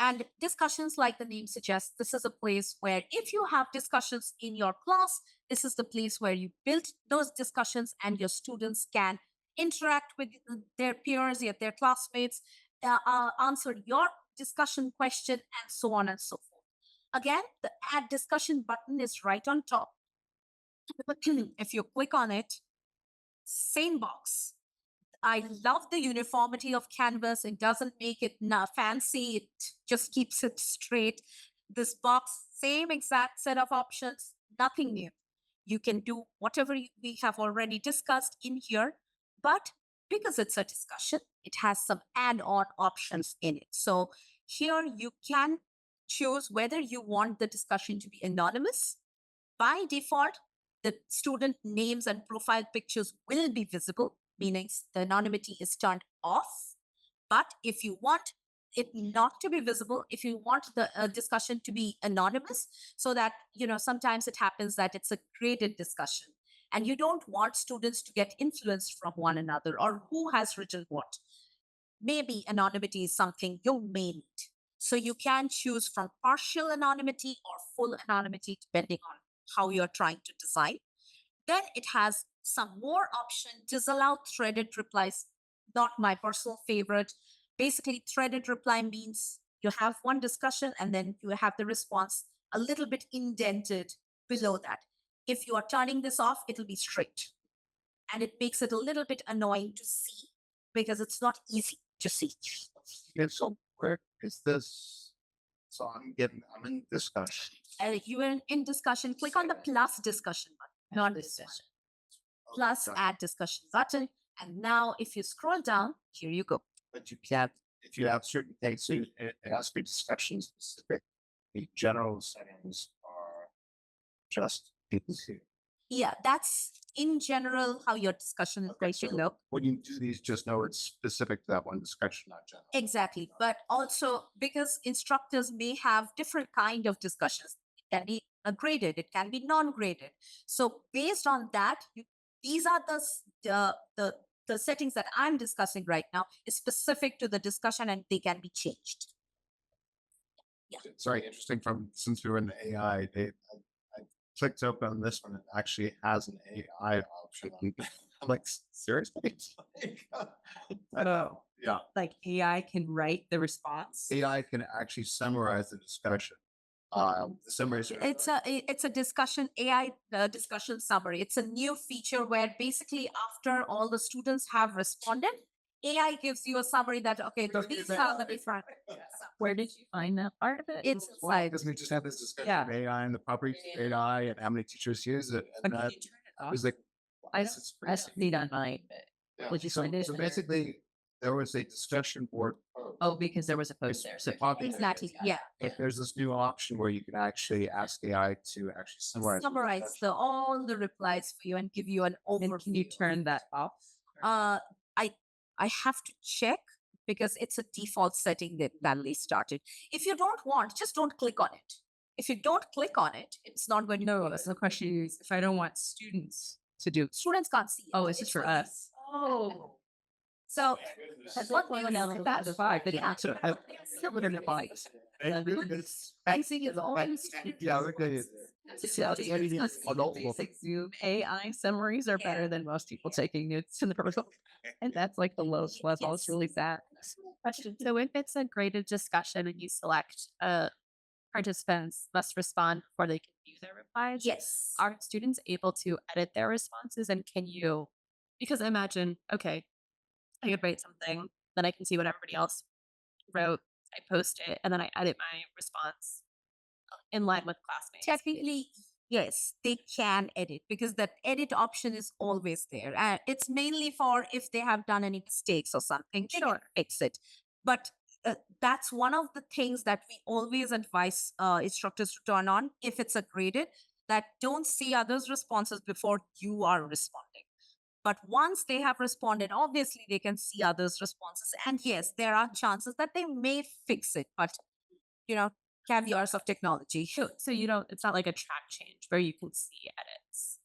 And discussions, like the name suggests, this is a place where if you have discussions in your class, this is the place where you build those discussions and your students can interact with their peers, their classmates, answer your discussion question, and so on and so forth. Again, the add discussion button is right on top. If you click on it, same box. I love the uniformity of Canvas. It doesn't make it fancy. It just keeps it straight. This box, same exact set of options, nothing new. You can do whatever we have already discussed in here, but because it's a discussion, it has some add-on options in it. So here you can choose whether you want the discussion to be anonymous. By default, the student names and profile pictures will be visible, meaning the anonymity is turned off. But if you want it not to be visible, if you want the discussion to be anonymous, so that, sometimes it happens that it's a graded discussion and you don't want students to get influenced from one another or who has written what. Maybe anonymity is something you may need. So you can choose from partial anonymity or full anonymity, depending on how you're trying to design. Then it has some more option, disallow threaded replies. Not my personal favorite. Basically, threaded reply means you have one discussion and then you have the response a little bit indented below that. If you are turning this off, it'll be straight. And it makes it a little bit annoying to see because it's not easy to see. Okay, so where is this? So I'm in discussion. You are in discussion, click on the plus discussion button, not discussion. Plus add discussion button. And now if you scroll down, here you go. But you can't, if you have certain things, so it has to be discussion specific. The general settings are just people who. Yeah, that's in general how your discussion is going to look. When you do these, just know it's specific to that one discussion, not general. Exactly. But also because instructors may have different kind of discussions. It can be graded, it can be non-graded. So based on that, these are the settings that I'm discussing right now is specific to the discussion and they can be changed. Sorry, interesting since we were in the AI, I clicked open on this one. It actually has an AI option. I'm like, seriously? I know. Yeah. Like AI can write the response. AI can actually summarize the discussion. The summary. It's a discussion AI discussion summary. It's a new feature where basically after all the students have responded, AI gives you a summary that these are the different. Where did you find that part of it? It's Why? like Because we just had this discussion Yeah. of AI and the properties of AI and how many teachers use it. And that I was like, I this don't is pretty press read on mine. Yeah. Would you so, find it? so basically, there was a discussion board post. Oh, because there was a post there. So Exactly. Yeah. If there's this new option where you can actually ask AI to actually Summarize all the replies for you and give you an then overview. can you turn that off? Uh, I I have to check because it's a default setting that they started. If you don't want, just don't click on it. If you don't click on it, it's not going to. No, that's the question is if I don't want students to do. Students can't see it. Oh, it's just for you. us. Oh. So That's what one else that's five. But yeah, so I still would have bikes. pricing is always. Yeah, we're good. Basic Zoom AI summaries are better than most people taking notes in the proposal. And that's like the lowest level. It's really sad. Question. So if it's a graded discussion and you select participants must respond before they can view their replies, Yes. are students able to edit their responses and can you, because imagine, okay, I could write something, then I can see what everybody else wrote, I post it, and then I edit my response in line with classmates. Technically, yes, they can edit because that edit option is always there. It's mainly for if they have done any mistakes or something, they can fix it. But that's one of the things that we always advise instructors to turn on if it's a graded, that don't see others' responses before you are responding. But once they have responded, obviously they can see others' responses. And yes, there are chances that they may fix it, but caveats of technology. So you don't, it's not like a track change where you can see edits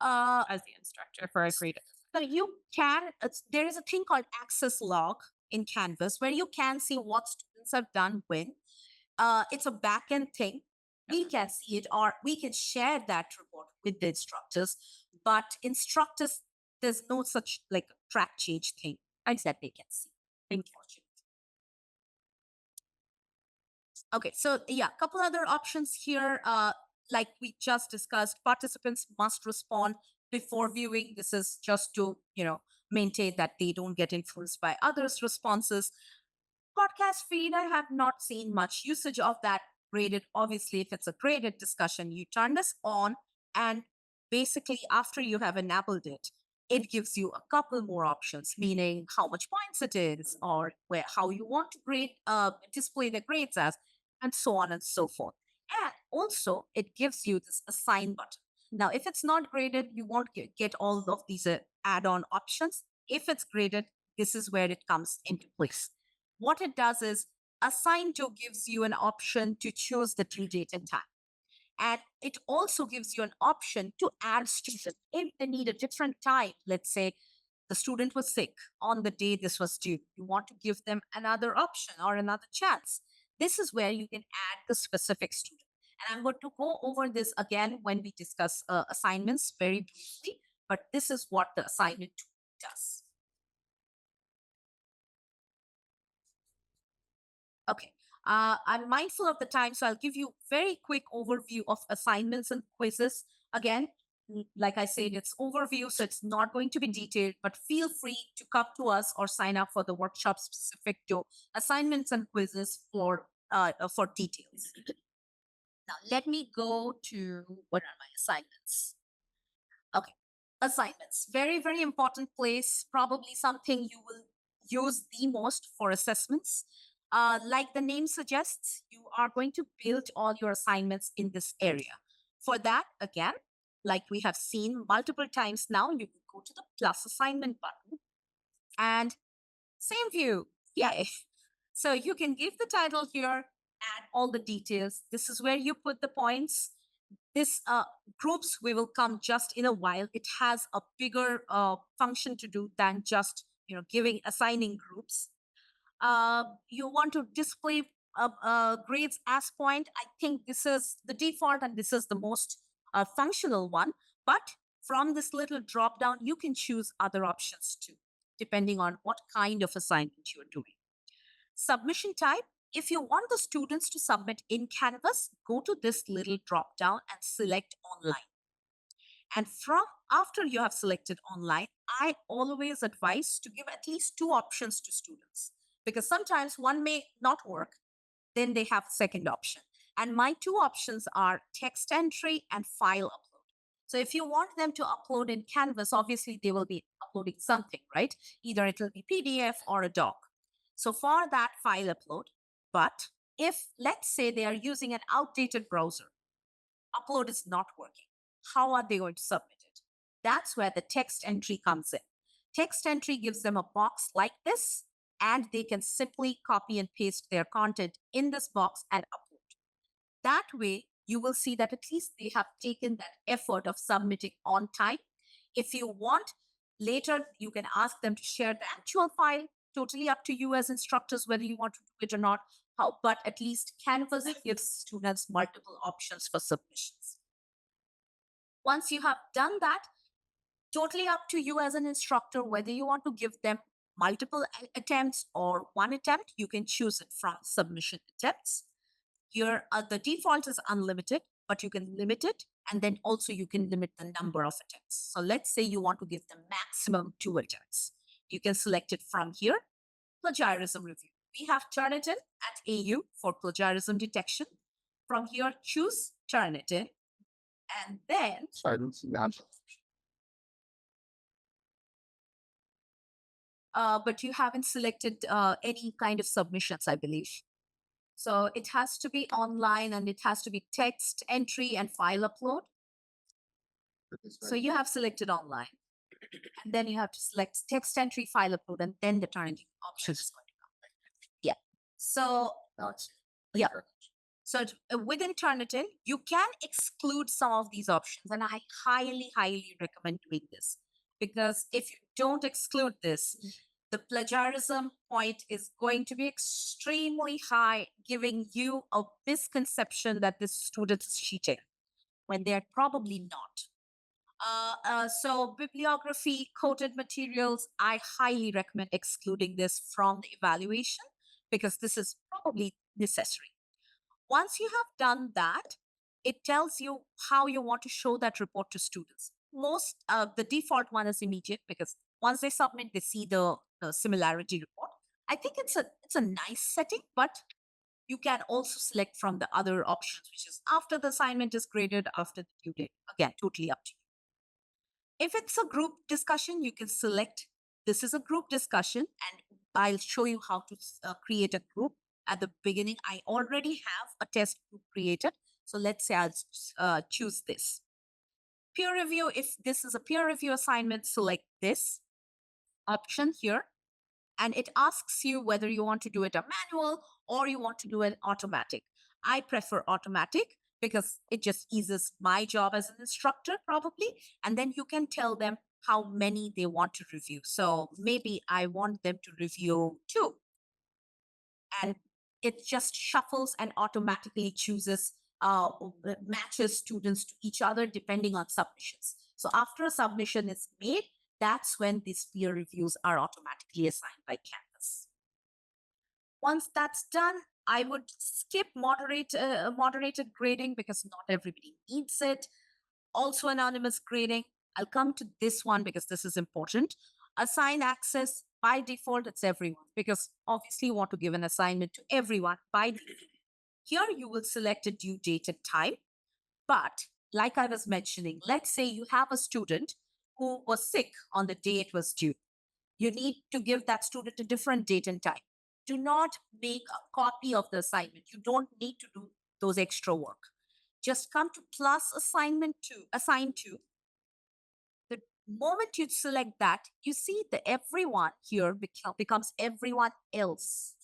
Uh, as the instructor for a graded. so you can, there is a thing called access log in Canvas where you can see what students have done when. It's a backend thing. We can see it or we can share that report with the instructors, but instructors, there's no such like track change thing that they can see. Unfortunately. Okay, so yeah, a couple other options here. Like we just discussed, participants must respond before viewing. This is just to, maintain that they don't get influenced by others' responses. Podcast feed, I have not seen much usage of that. Graded, obviously, if it's a graded discussion, you turn this on, and basically, after you have enabled it, it gives you a couple more options, meaning how much points it is, or how you want to grade, display the grades as, and so on and so forth. And also, it gives you this assign button. Now, if it's not graded, you won't get all of these add-on options. If it's graded, this is where it comes into place. What it does is assign to gives you an option to choose the due date and time. And it also gives you an option to add students if they need a different time. Let's say the student was sick on the day this was due. You want to give them another option or another chance. This is where you can add the specific student. And I'm going to go over this again when we discuss assignments very briefly, but this is what the assignment tool does. Okay. I'm mindful of the time, so I'll give you very quick overview of assignments and quizzes. Again, like I said, it's overview, so it's not going to be detailed, but feel free to come to us or sign up for the workshop specific to assignments and quizzes for details. Now, let me go to what are my assignments? Okay. Assignments, very, very important place, probably something you will use the most for assessments. Like the name suggests, you are going to build all your assignments in this area. For that, again, like we have seen multiple times now, you can go to the plus assignment button and same view. Yay. So you can give the title here, add all the details. This is where you put the points. This groups we will come just in a while. It has a bigger function to do than just assigning groups. You want to display grades as point. I think this is the default and this is the most functional one. But from this little drop down, you can choose other options too, depending on what kind of assignment you're doing. Submission type. If you want the students to submit in Canvas, go to this little drop down and select online. And from after you have selected online, I always advise to give at least two options to students because sometimes one may not work. Then they have second option. And my two options are text entry and file upload. So if you want them to upload in Canvas, obviously they will be uploading something, right? Either it will be PDF or a doc. So for that file upload, but if let's say they are using an outdated browser, upload is not working, how are they going to submit it? That's where the text entry comes in. Text entry gives them a box like this, and they can simply copy and paste their content in this box and upload. That way, you will see that at least they have taken that effort of submitting on time. If you want, later you can ask them to share the actual file. Totally up to you as instructors whether you want to do it or not. But at least Canvas gives students multiple options for submissions. Once you have done that, totally up to you as an instructor whether you want to give them multiple attempts or one attempt. You can choose it from submission attempts. Here, the default is unlimited, but you can limit it, and then also you can limit the number of attempts. So let's say you want to give them maximum 2 attempts. You can select it from here. Plagiarism review. We have Turnitin at AU for plagiarism detection. From here, choose Turnitin, and then So I don't see that. but you haven't selected any kind of submissions, I believe. So it has to be online, and it has to be text entry and file upload. So you have selected online, and then you have to select text entry, file upload, and then the turning option is going to come. Yeah. So yeah. So within Turnitin, you can exclude some of these options, and I highly, highly recommend doing this, because if you don't exclude this, the plagiarism point is going to be extremely high, giving you a misconception that this student is cheating when they're probably not. So bibliography, coded materials, I highly recommend excluding this from the evaluation because this is probably necessary. Once you have done that, it tells you how you want to show that report to students. The default one is immediate because once they submit, they see the similarity report. I think it's a nice setting, but you can also select from the other options, which is after the assignment is graded, after the due date. Again, totally up to you. If it's a group discussion, you can select this is a group discussion, and I'll show you how to create a group. At the beginning, I already have a test group created. So let's say I'll choose this. Peer review, if this is a peer review assignment, select this option here. And it asks you whether you want to do it a manual or you want to do it automatic. I prefer automatic because it just eases my job as an instructor, probably. And then you can tell them how many they want to review. So maybe I want them to review 2. And it just shuffles and automatically chooses, matches students to each other depending on submissions. So after a submission is made, that's when these peer reviews are automatically assigned by Canvas. Once that's done, I would skip moderated grading because not everybody needs it. Also anonymous grading. I'll come to this one because this is important. Assign access, by default, it's everyone because obviously you want to give an assignment to everyone by default. Here you will select a due date and time. But like I was mentioning, let's say you have a student who was sick on the day it was due. You need to give that student a different date and time. Do not make a copy of the assignment. You don't need to do those extra work. Just come to plus assign to. The moment you select that, you see the everyone here becomes everyone else.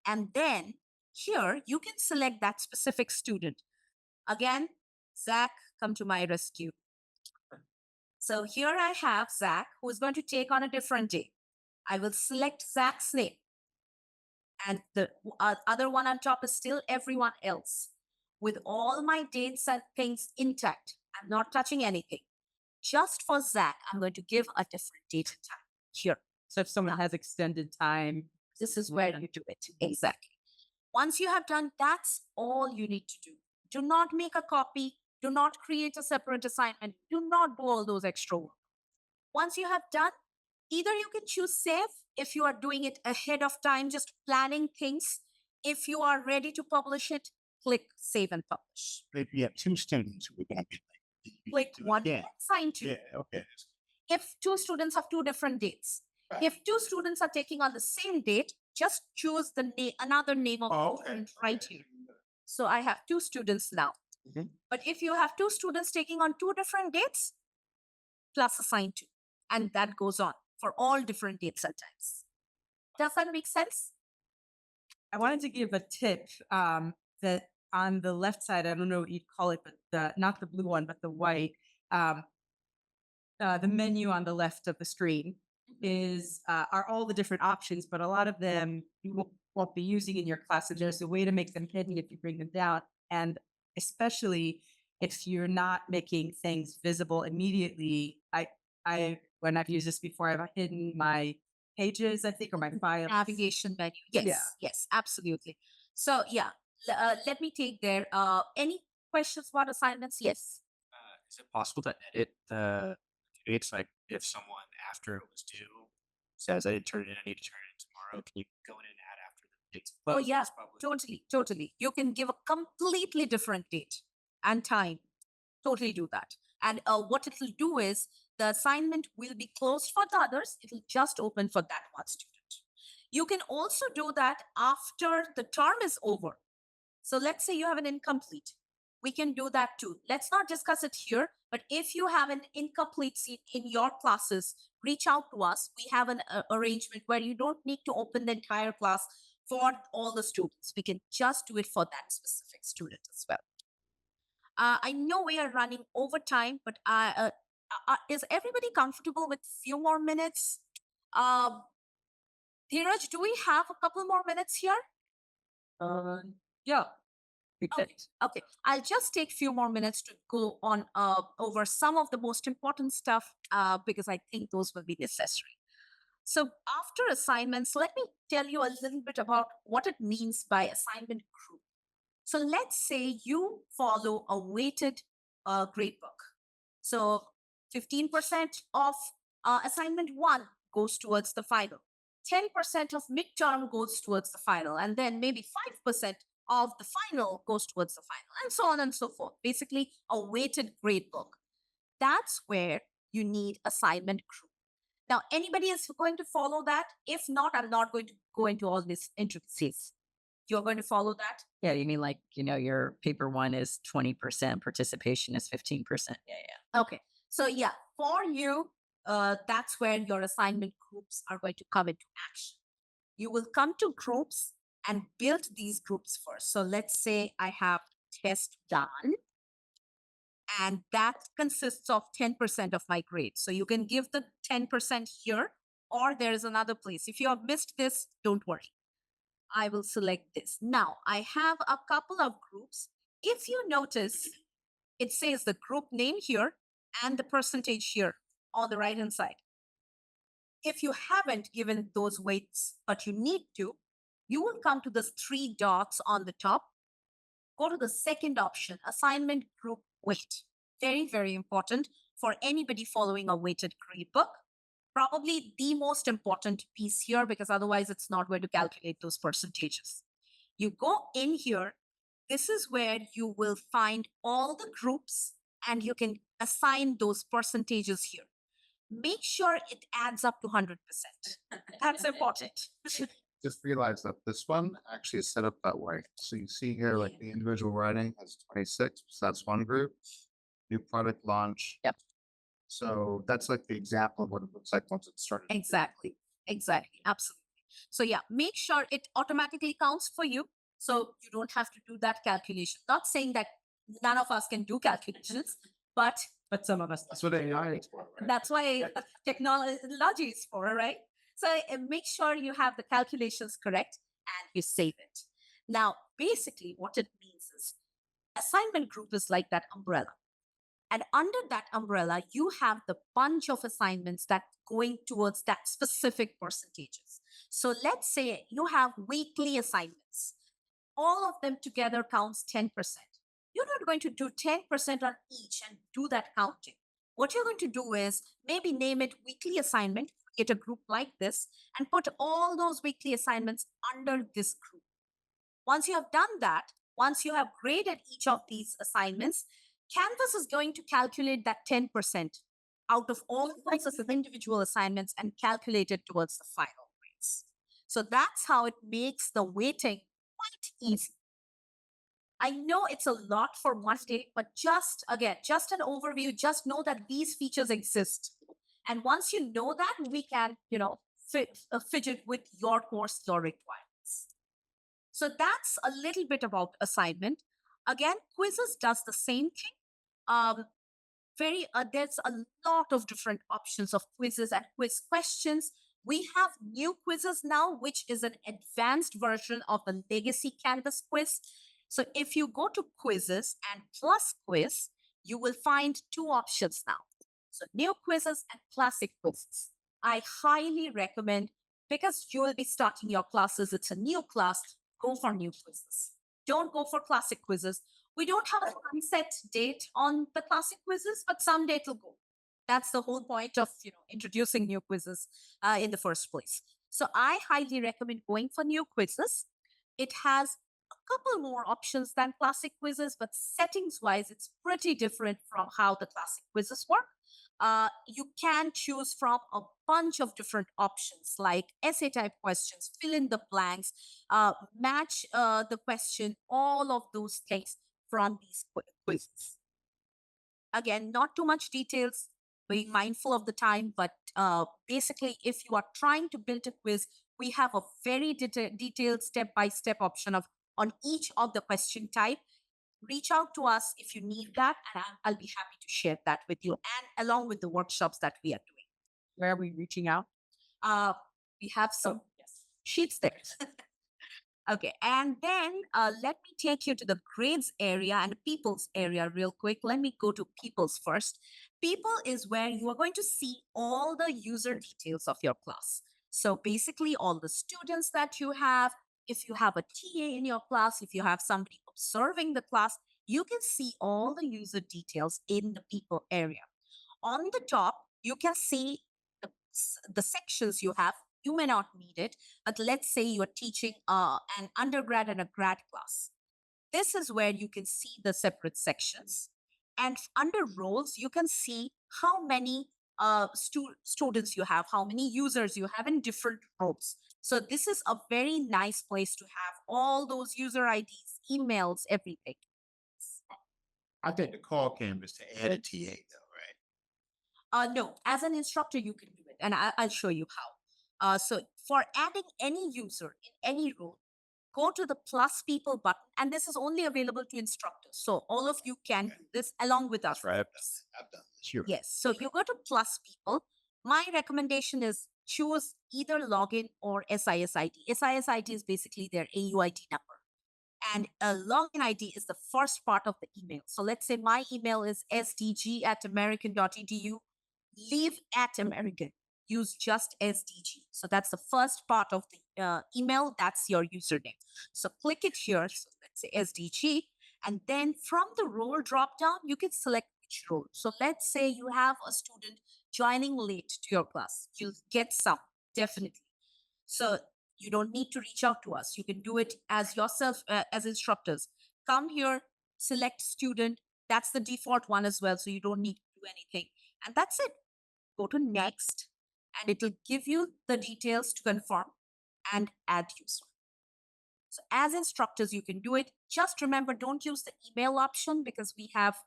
And then here you can select that specific student. Again, Zach, come to my rescue. So here I have Zach, who is going to take on a different day. I will select Zach's name. And the other one on top is still everyone else. With all my dates and things intact, I'm not touching anything. Just for Zach, I'm going to give a different date and time here. So if someone has extended time, This is where you do it. Exactly. Once you have done, that's all you need to do. Do not make a copy. Do not create a separate assignment. Do not do all those extra work. Once you have done, either you can choose save if you are doing it ahead of time, just planning things. If you are ready to publish it, click save and publish. If you have 2 students who are going to be late, Click one, Yeah. assign two. Yeah. Okay. If two students have two different dates, Right. if two students are taking on the same date, just choose the another name of Oh, the okay. student right here. So I have two students now. Mhm. But if you have two students taking on two different dates, plus assign two. And that goes on for all different dates and times. Does that make sense? I wanted to give a tip that on the left side, I don't know what you'd call it, but not the blue one, but the white, um, the menu on the left of the screen is are all the different options, but a lot of them you won't be using in your class. And there's a way to make them hidden if you bring them down, and especially if you're not making things visible immediately. I when I've used this before, I've hidden my pages, I think, or my files. Navigation menu. Yes, Yeah. yes, absolutely. So yeah, let me take there. Any questions about assignments? Yes. Is it possible to edit the dates? Like if someone after it was due says I didn't turn it in, I need to turn it in tomorrow, can you go in and add after the date's Oh closed? yeah, It's published? totally, totally. You can give a completely different date and time. Totally do that. And what it will do is the assignment will be closed for the others. It will just open for that one student. You can also do that after the term is over. So let's say you have an incomplete. We can do that too. Let's not discuss it here, but if you have an incomplete seat in your classes, reach out to us. We have an arrangement where you don't need to open the entire class for all the students. We can just do it for that specific student as well. I know we are running over time, but is everybody comfortable with few more minutes? Um, Dheeraj, do we have a couple more minutes here? Yeah. Okay. Okay, I'll just take few more minutes to go on over some of the most important stuff because I think those will be necessary. So after assignments, let me tell you a little bit about what it means by assignment group. So let's say you follow a weighted grade book. So 15% of assignment one goes towards the final. 10% of midterm goes towards the final, and then maybe 5% of the final goes towards the final, and so on and so forth. Basically, a weighted grade book. That's where you need assignment group. Now, anybody is going to follow that? If not, I'm not going to go into all these intricacies. You're going to follow that? Yeah, you mean like, your paper one is 20%, participation is 15%. Yeah. Okay. So yeah, for you, that's where your assignment groups are going to come into action. You will come to groups and build these groups first. So let's say I have test done, and that consists of 10% of my grade. So you can give the 10% here, or there is another place. If you have missed this, don't worry. I will select this. Now I have a couple of groups. If you notice, it says the group name here and the percentage here on the right hand side. If you haven't given those weights, but you need to, you will come to the three dots on the top. Go to the second option, assignment group weight. Very, very important for anybody following a weighted grade book. Probably the most important piece here because otherwise it's not going to calculate those percentages. You go in here. This is where you will find all the groups and you can assign those percentages here. Make sure it adds up to 100%. That's important. Just realize that this one actually is set up that way. So you see here, like the individual writing has 26, so that's one group. New product launch. Yep. So that's like the example of what it looks like once it's started. Exactly. Exactly. Absolutely. So yeah, make sure it automatically counts for you. So you don't have to do that calculation. Not saying that none of us can do calculations, but Some of us. That's what AI is for, right? that's why technology is for, right? So make sure you have the calculations correct and you save it. Now, basically, what it means is assignment group is like that umbrella. And under that umbrella, you have the bunch of assignments that going towards that specific percentages. So let's say you have weekly assignments. All of them together counts 10%. You're not going to do 10% on each and do that counting. What you're going to do is maybe name it weekly assignment, get a group like this, and put all those weekly assignments under this group. Once you have done that, once you have graded each of these assignments, Canvas is going to calculate that 10% out of all courses of individual assignments and calculate it towards the final grades. So that's how it makes the weighting quite easy. I know it's a lot for one day, but just again, just an overview, just know that these features exist. And once you know that, we can, fidget with your course, your requirements. So that's a little bit about assignment. Again, quizzes does the same thing. Um, there's a lot of different options of quizzes and quiz questions. We have new quizzes now, which is an advanced version of the legacy Canvas quiz. So if you go to quizzes and plus quiz, you will find two options now. So new quizzes and classic quizzes. I highly recommend, because you will be starting your classes, it's a new class, go for new quizzes. Don't go for classic quizzes. We don't have a sunset date on the classic quizzes, but someday it'll go. That's the whole point of introducing new quizzes in the first place. So I highly recommend going for new quizzes. It has a couple more options than classic quizzes, but settings wise, it's pretty different from how the classic quizzes work. You can choose from a bunch of different options like essay type questions, fill in the blanks, match the question, all of those things from these quizzes. Again, not too much details, being mindful of the time, but basically, if you are trying to build a quiz, we have a very detailed step-by-step option on each of the question type. Reach out to us if you need that, and I'll be happy to share that with you, and along with the workshops that we are doing. Where are we reaching out? We have some sheets there. Okay, and then let me take you to the grades area and people's area real quick. Let me go to people's first. People is where you are going to see all the user details of your class. So basically all the students that you have, if you have a TA in your class, if you have somebody observing the class, you can see all the user details in the people area. On the top, you can see the sections you have. You may not need it, but let's say you're teaching an undergrad and a grad class. This is where you can see the separate sections. And under roles, you can see how many students you have, how many users you have in different roles. So this is a very nice place to have all those user IDs, emails, everything. I think the call canvas to add a TA though, right? No, as an instructor, you can do it, and I'll show you how. So for adding any user in any role, go to the plus people button, and this is only available to instructors. So all of you can do this along with us. Right. I've done this. Sure. Yes. So you go to plus people. My recommendation is choose either login or SIS ID. SIS ID is basically their AUID number. And a login ID is the first part of the email. So let's say my email is sdg@american.edu. Leave at American. Use just SDG. So that's the first part of the email. That's your username. So click it here. So let's say SDG. And then from the role drop down, you can select which role. So let's say you have a student joining late to your class. You'll get some, definitely. So you don't need to reach out to us. You can do it as yourself, as instructors. Come here, select student. That's the default one as well. So you don't need to do anything. And that's it. Go to next, and it will give you the details to confirm and add user. So as instructors, you can do it. Just remember, don't use the email option because we have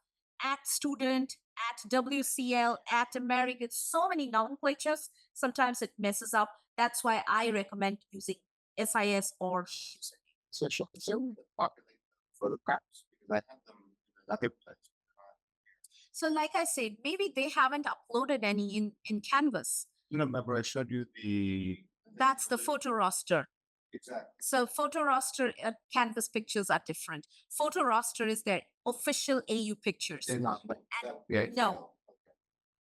@student, @WCL, @American, so many nomenclatures. Sometimes it messes up. That's why I recommend using SIS or username. So should populate for the crowds because I have them in another place. So like I said, maybe they haven't uploaded any in Canvas. You know, remember I showed you the That's the photo roster. Exactly. So photo roster Canvas pictures are different. Photo roster is their official AU pictures. They're not like And yeah. no,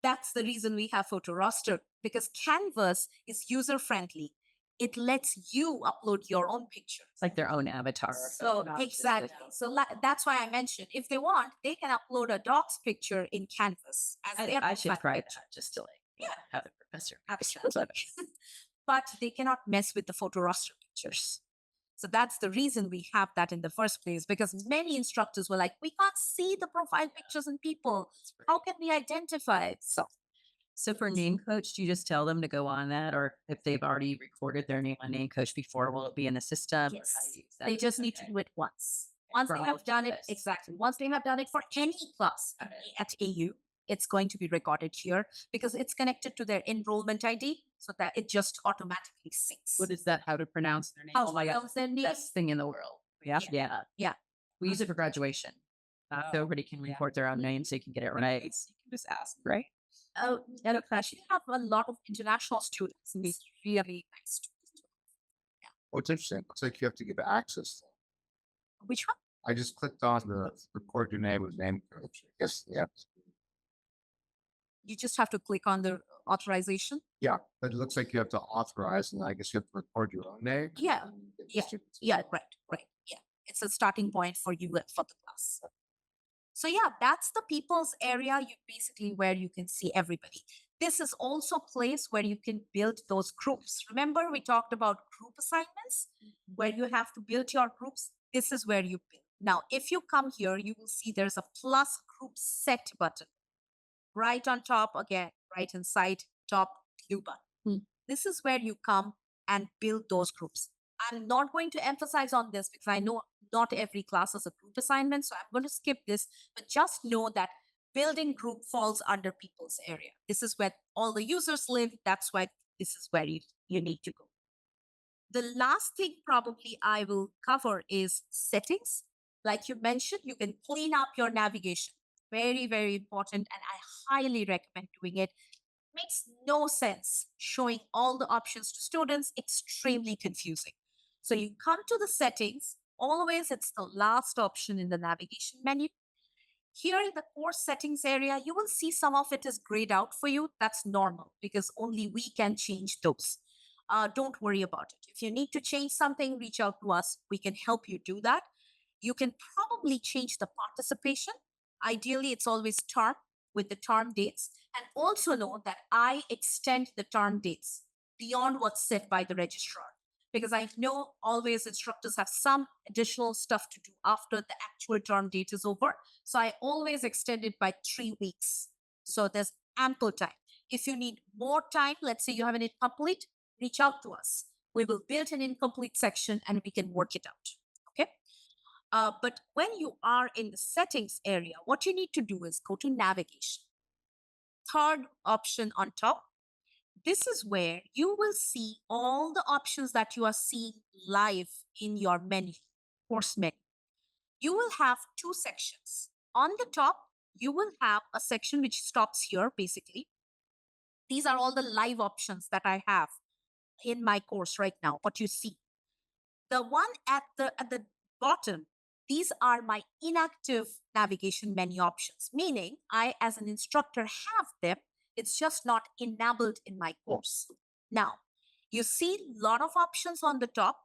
that's the reason we have photo roster, because Canvas is user friendly. It lets you upload your own pictures. It's like their own avatar. So exactly. So that's why I mentioned if they want, they can upload a doc's picture in Canvas as their I should profile try picture. that just to like Yeah. have the professor. Absolutely. But they cannot mess with the photo roster pictures. So that's the reason we have that in the first place, because many instructors were like, we can't see the profile pictures in people. How can we identify it? So for name coach, do you just tell them to go on that? Or if they've already recorded their name on name coach before, will it be in the system? Or how do Yes. you use that? They just need to Okay. do it once. Once For they all have of done it, this. exactly. Once they have done it for any class at AU, it's going to be recorded here because it's connected to their enrollment ID so that it just automatically syncs. What is that? How to pronounce their name? How Oh my God. pronounce their name? Best thing in the world. Yeah. Yeah. Yeah. We use it for graduation. So everybody can record their own name so you can get it right. You can just ask, right? Oh, and actually have a lot of international students. It's really nice. What's interesting, looks like you have to give access. Which one? I just clicked on the record your name with name coach. I guess, yeah. You just have to click on the authorization. Yeah, but it looks like you have to authorize, and I guess you have to record your own name. Yeah, and get the yeah, students yeah, involved. right. Yeah, it's a starting point for you for the class. So yeah, that's the people's area. You basically where you can see everybody. This is also a place where you can build those groups. Remember, we talked about group assignments where you have to build your groups. This is where you build. Now, if you come here, you will see there's a plus group set button right on top again, right inside top blue button. This is where you come and build those groups. I'm not going to emphasize on this because I know not every class has a group assignment, so I'm going to skip this, but just know that building group falls under people's area. This is where all the users live. That's why this is where you need to go. The last thing probably I will cover is settings. Like you mentioned, you can clean up your navigation. Very, very important. And I highly recommend doing it. Makes no sense showing all the options to students, extremely confusing. So you come to the settings, always it's the last option in the navigation menu. Here in the course settings area, you will see some of it is grayed out for you. That's normal because only we can change those. Don't worry about it. If you need to change something, reach out to us. We can help you do that. You can probably change the participation. Ideally, it's always term with the term dates. And also know that I extend the term dates beyond what's set by the registrar. Because I know always instructors have some additional stuff to do after the actual term date is over. So I always extend it by 3 weeks. So there's ample time. If you need more time, let's say you have an incomplete, reach out to us. We will build an incomplete section and we can work it out. Okay. But when you are in the settings area, what you need to do is go to navigation. Third option on top. This is where you will see all the options that you are seeing live in your menu, course menu. You will have two sections. On the top, you will have a section which stops here, basically. These are all the live options that I have in my course right now, what you see. The one at the bottom, these are my inactive navigation menu options, meaning I, as an instructor, have them. It's just not enabled in my course. Now, you see a lot of options on the top.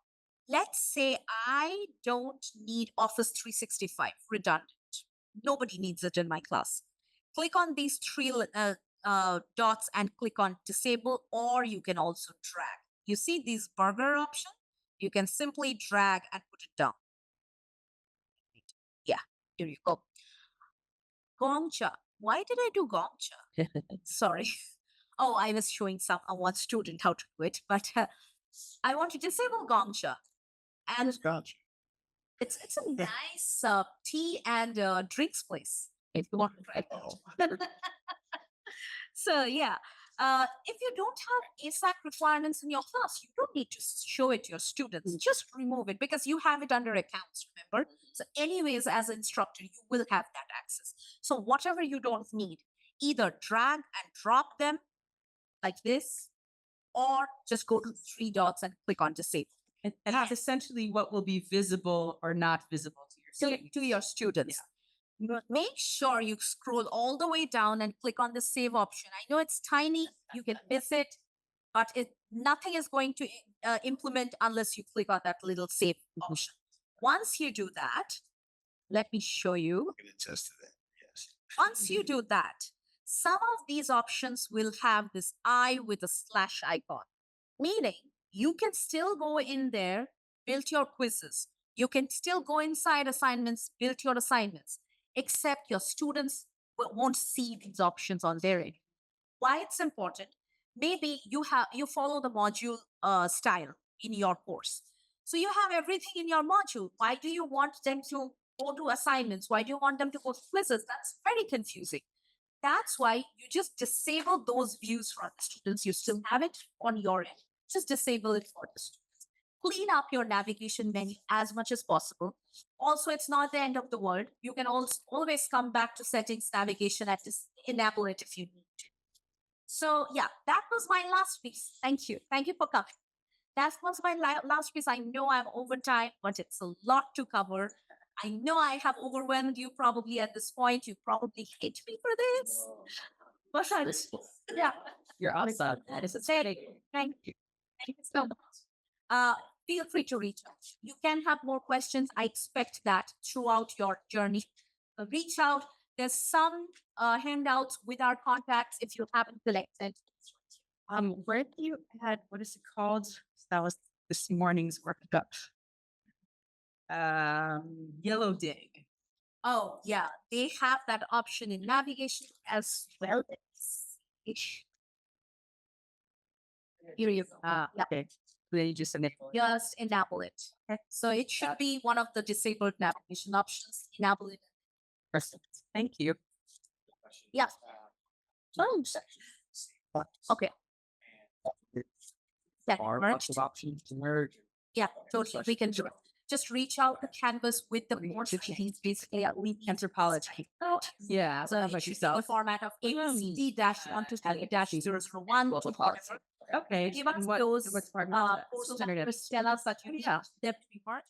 Let's say I don't need Office 365 redundant. Nobody needs it in my class. Click on these three dots and click on disable, or you can also drag. You see these burger option? You can simply drag and put it down. Yeah, here you go. Gongcha. Why did I do Gongcha? Sorry. Oh, I was showing one student how to do it, but I want to disable Gongcha. And Gotcha. it's a nice tea and drinks place if you want to try it. So yeah, if you don't have ASAC requirements in your class, you don't need to show it to your students. Just remove it because you have it under accounts, remember? So anyways, as an instructor, you will have that access. So whatever you don't need, either drag and drop them like this, or just go to the three dots and click on disable. And that's essentially what will be visible or not visible to your students. To your students. Make sure you scroll all the way down and click on the save option. I know it's tiny, you can miss it, but nothing is going to implement unless you click on that little save option. Once you do that, let me show you. I can attest to that. Yes. Once you do that, some of these options will have this eye with a slash icon, meaning you can still go in there build your quizzes. You can still go inside assignments, build your assignments, except your students won't see these options on their end. Why it's important? Maybe you follow the module style in your course. So you have everything in your module. Why do you want them to go to assignments? Why do you want them to go to quizzes? That's very confusing. That's why you just disable those views for the students. You still have it on your end. Just disable it for the students. Clean up your navigation menu as much as possible. Also, it's not the end of the world. You can also always come back to settings navigation and just enable it if you need to. So yeah, that was my last piece. Thank you. Thank you for coming. That was my last piece. I know I'm over time, but it's a lot to cover. I know I have overwhelmed you probably at this point. You probably hate me for this. But yeah, You're awesome. That is thank you. Thank you. Thank you so much. Uh, feel free to reach out. You can have more questions. I expect that throughout your journey. Reach out. There's some handouts with our contacts if you haven't collected. Where do you had, what is it called? That was this morning's workup. Yellow Dig. Oh, yeah, they have that option in navigation as well. Here you go. Yeah, Okay. Then you just enable it. just enable it. So it should be one of the disabled navigation options. Enable it. Perfect. Thank you. Yeah. Oh, okay. Yeah, Are merge. lots of options to merge. Yeah, totally. We can do it. Just reach out to Canvas with the more basically we Anthropology. Yeah. so Sounds it like should be yourself. the format of ABCD dash 123 dash 001 Global to policy. whatever. Okay. Give us and what- those what's part of that? course tell us that you have them to be part.